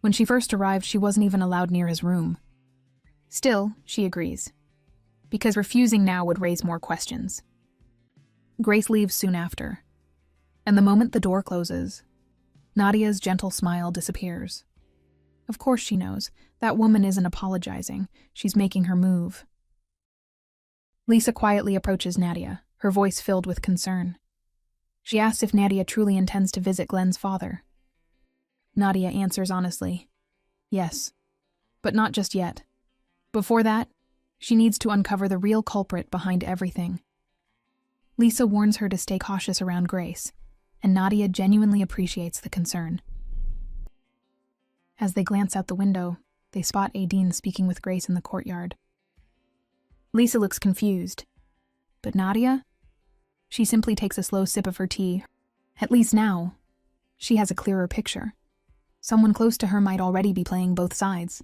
When she first arrived, she wasn't even allowed near his room. Still, she agrees, because refusing now would raise more questions. Grace leaves soon after, and the moment the door closes, Nadia's gentle smile disappears. Of course she knows, that woman isn't apologizing, she's making her move. Lisa quietly approaches Nadia, her voice filled with concern. She asks if Nadia truly intends to visit Glenn's father. Nadia answers honestly, yes, but not just yet. Before that, she needs to uncover the real culprit behind everything. Lisa warns her to stay cautious around Grace, and Nadia genuinely appreciates the concern. As they glance out the window, they spot Aideen speaking with Grace in the courtyard. Lisa looks confused, but Nadia? She simply takes a slow sip of her tea. At least now, she has a clearer picture. Someone close to her might already be playing both sides.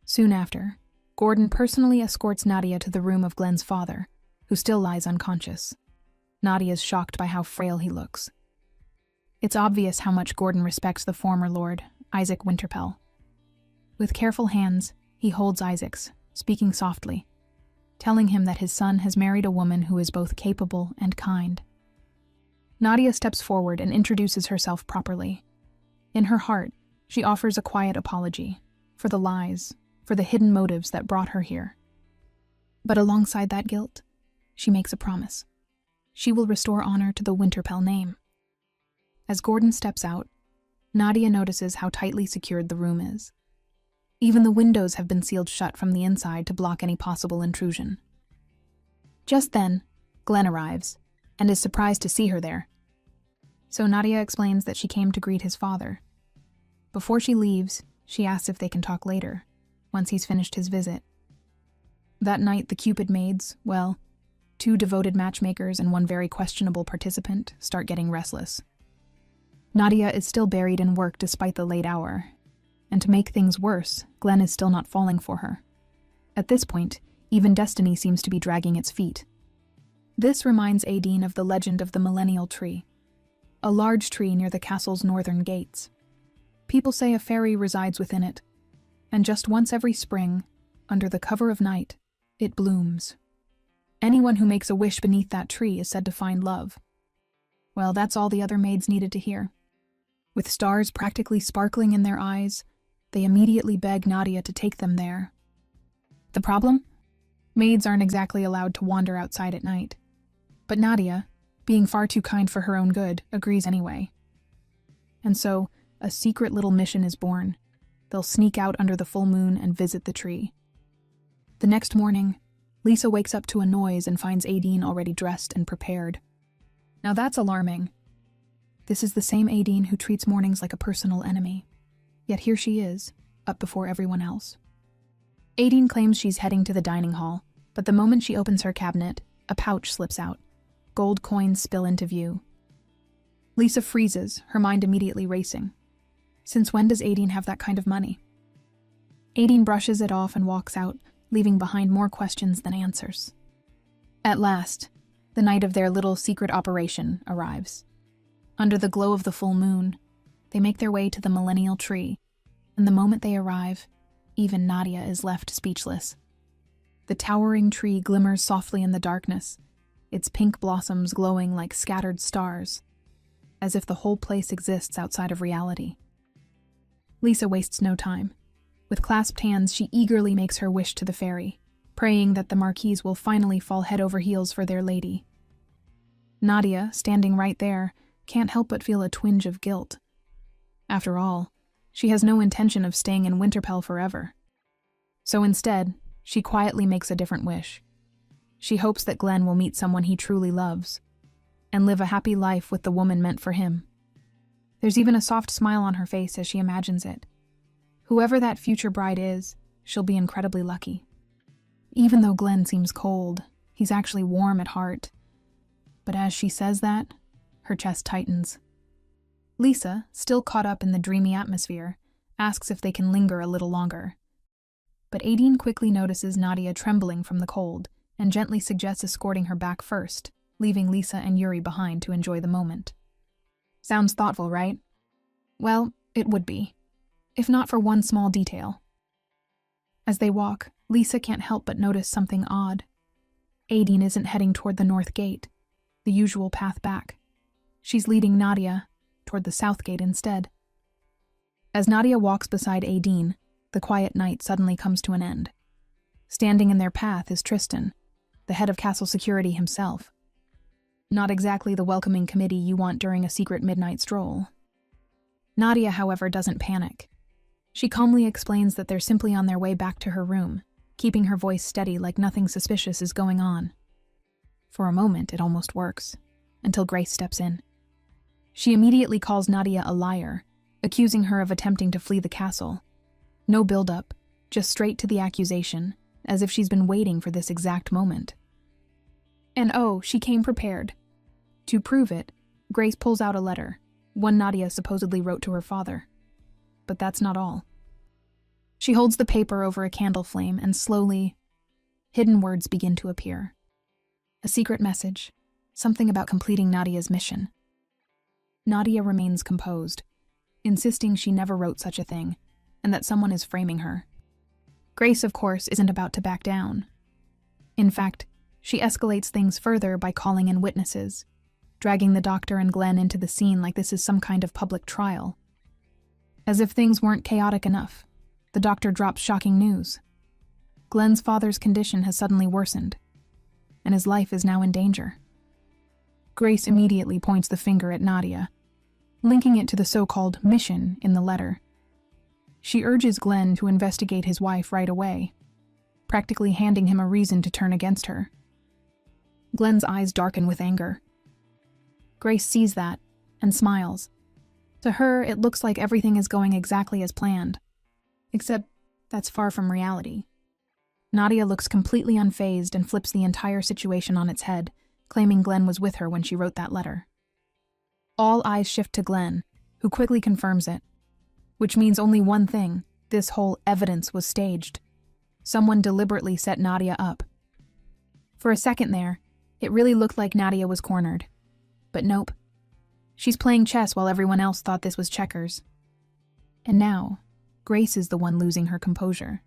Soon after, Gordon personally escorts Nadia to the room of Glenn's father, who still lies unconscious. Nadia is shocked by how frail he looks. It's obvious how much Gordon respects the former lord, Isaac Winterpell. With careful hands, he holds Isaac's, speaking softly, telling him that his son has married a woman who is both capable and kind. Nadia steps forward and introduces herself properly. In her heart, she offers a quiet apology for the lies, for the hidden motives that brought her here. But alongside that guilt, she makes a promise. She will restore honor to the Winterpell name. As Gordon steps out, Nadia notices how tightly secured the room is. Even the windows have been sealed shut from the inside to block any possible intrusion. Just then, Glenn arrives, and is surprised to see her there. So Nadia explains that she came to greet his father. Before she leaves, she asks if they can talk later, once he's finished his visit. That night, the Cupid maids, well, 2 devoted matchmakers and 1 very questionable participant, start getting restless. Nadia is still buried in work despite the late hour, and to make things worse, Glenn is still not falling for her. At this point, even destiny seems to be dragging its feet. This reminds Aideen of the legend of the Millennial Tree, a large tree near the castle's northern gates. People say a fairy resides within it, and just once every spring, under the cover of night, it blooms. Anyone who makes a wish beneath that tree is said to find love. Well, that's all the other maids needed to hear. With stars practically sparkling in their eyes, they immediately beg Nadia to take them there. The problem? Maids aren't exactly allowed to wander outside at night. But Nadia, being far too kind for her own good, agrees anyway. And so, a secret little mission is born. They'll sneak out under the full moon and visit the tree. The next morning, Lisa wakes up to a noise and finds Aideen already dressed and prepared. Now that's alarming. This is the same Aideen who treats mornings like a personal enemy. Yet here she is, up before everyone else. Aideen claims she's heading to the dining hall, but the moment she opens her cabinet, a pouch slips out. Gold coins spill into view. Lisa freezes, her mind immediately racing. Since when does Aideen have that kind of money? Aideen brushes it off and walks out, leaving behind more questions than answers. At last, the night of their little secret operation arrives. Under the glow of the full moon, they make their way to the Millennial Tree, and the moment they arrive, even Nadia is left speechless. The towering tree glimmers softly in the darkness, its pink blossoms glowing like scattered stars, as if the whole place exists outside of reality. Lisa wastes no time. With clasped hands, she eagerly makes her wish to the fairy, praying that the Marquise will finally fall head over heels for their lady. Nadia, standing right there, can't help but feel a twinge of guilt. After all, she has no intention of staying in Winterpell forever. So instead, she quietly makes a different wish. She hopes that Glenn will meet someone he truly loves, and live a happy life with the woman meant for him. There's even a soft smile on her face as she imagines it. Whoever that future bride is, she'll be incredibly lucky. Even though Glenn seems cold, he's actually warm at heart. But as she says that, her chest tightens. Lisa, still caught up in the dreamy atmosphere, asks if they can linger a little longer. But Aideen quickly notices Nadia trembling from the cold and gently suggests escorting her back first, leaving Lisa and Yuri behind to enjoy the moment. Sounds thoughtful, right? Well, it would be, if not for one small detail. As they walk, Lisa can't help but notice something odd. Aideen isn't heading toward the north gate, the usual path back. She's leading Nadia toward the south gate instead. As Nadia walks beside Aideen, the quiet night suddenly comes to an end. Standing in their path is Tristan, the head of castle security himself. Not exactly the welcoming committee you want during a secret midnight stroll. Nadia, however, doesn't panic. She calmly explains that they're simply on their way back to her room, keeping her voice steady like nothing suspicious is going on. For a moment, it almost works, until Grace steps in. She immediately calls Nadia a liar, accusing her of attempting to flee the castle. No build-up, just straight to the accusation, as if she's been waiting for this exact moment. And oh, she came prepared. To prove it, Grace pulls out a letter, one Nadia supposedly wrote to her father. But that's not all. She holds the paper over a candle flame and slowly, hidden words begin to appear. A secret message, something about completing Nadia's mission. Nadia remains composed, insisting she never wrote such a thing, and that someone is framing her. Grace, of course, isn't about to back down. In fact, she escalates things further by calling in witnesses, dragging the doctor and Glenn into the scene like this is some kind of public trial. As if things weren't chaotic enough, the doctor drops shocking news. Glenn's father's condition has suddenly worsened, and his life is now in danger. Grace immediately points the finger at Nadia, linking it to the so-called mission in the letter. She urges Glenn to investigate his wife right away, practically handing him a reason to turn against her. Glenn's eyes darken with anger. Grace sees that and smiles. To her, it looks like everything is going exactly as planned, except that's far from reality. Nadia looks completely unfazed and flips the entire situation on its head, claiming Glenn was with her when she wrote that letter. All eyes shift to Glenn, who quickly confirms it, which means only one thing: this whole evidence was staged. Someone deliberately set Nadia up. For a second there, it really looked like Nadia was cornered. But nope. She's playing chess while everyone else thought this was checkers. And now, Grace is the one losing her composure.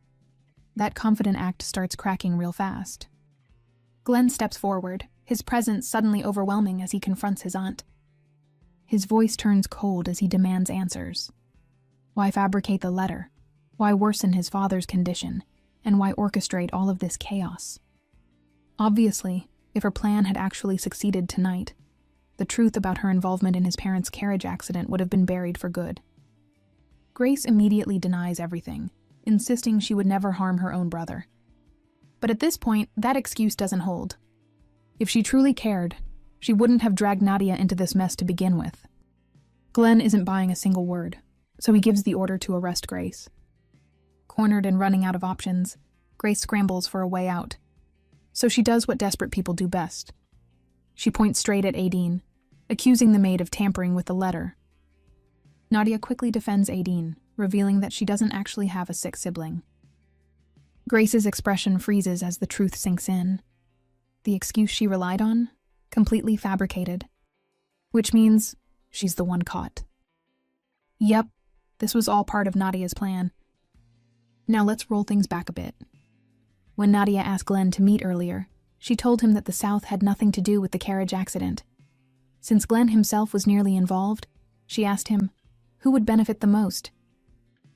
That confident act starts cracking real fast. Glenn steps forward, his presence suddenly overwhelming as he confronts his aunt. His voice turns cold as he demands answers. Why fabricate the letter? Why worsen his father's condition? And why orchestrate all of this chaos? Obviously, if her plan had actually succeeded tonight, the truth about her involvement in his parents' carriage accident would have been buried for good. Grace immediately denies everything, insisting she would never harm her own brother. But at this point, that excuse doesn't hold. If she truly cared, she wouldn't have dragged Nadia into this mess to begin with. Glenn isn't buying a single word, so he gives the order to arrest Grace. Cornered and running out of options, Grace scrambles for a way out. So she does what desperate people do best. She points straight at Aideen, accusing the maid of tampering with the letter. Nadia quickly defends Aideen, revealing that she doesn't actually have a sick sibling. Grace's expression freezes as the truth sinks in. The excuse she relied on? Completely fabricated. Which means she's the one caught. Yep, this was all part of Nadia's plan. Now let's roll things back a bit. When Nadia asked Glenn to meet earlier, she told him that the South had nothing to do with the carriage accident. Since Glenn himself was nearly involved, she asked him, who would benefit the most?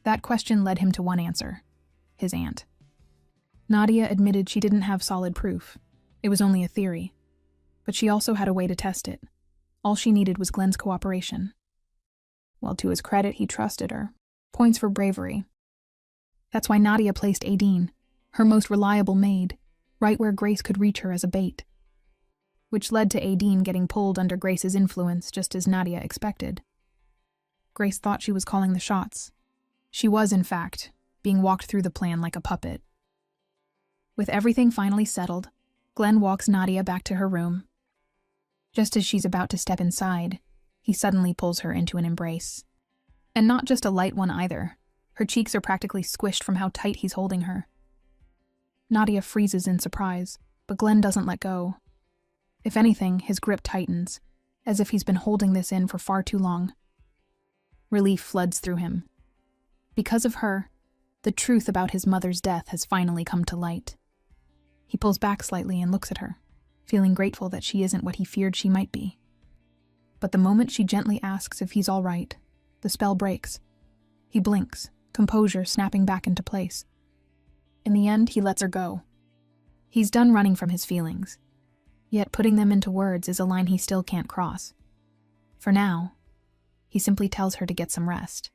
That question led him to one answer: his aunt. Nadia admitted she didn't have solid proof. It was only a theory. But she also had a way to test it. All she needed was Glenn's cooperation. Well, to his credit, he trusted her. Points for bravery. That's why Nadia placed Aideen, her most reliable maid, right where Grace could reach her as a bait. Which led to Aideen getting pulled under Grace's influence, just as Nadia expected. Grace thought she was calling the shots. She was, in fact, being walked through the plan like a puppet. With everything finally settled, Glenn walks Nadia back to her room. Just as she's about to step inside, he suddenly pulls her into an embrace. And not just a light one either. Her cheeks are practically squished from how tight he's holding her. Nadia freezes in surprise, but Glenn doesn't let go. If anything, his grip tightens, as if he's been holding this in for far too long. Relief floods through him. Because of her, the truth about his mother's death has finally come to light. He pulls back slightly and looks at her, feeling grateful that she isn't what he feared she might be. But the moment she gently asks if he's all right, the spell breaks. He blinks, composure snapping back into place. In the end, he lets her go. He's done running from his feelings. Yet putting them into words is a line he still can't cross. For now, he simply tells her to get some rest.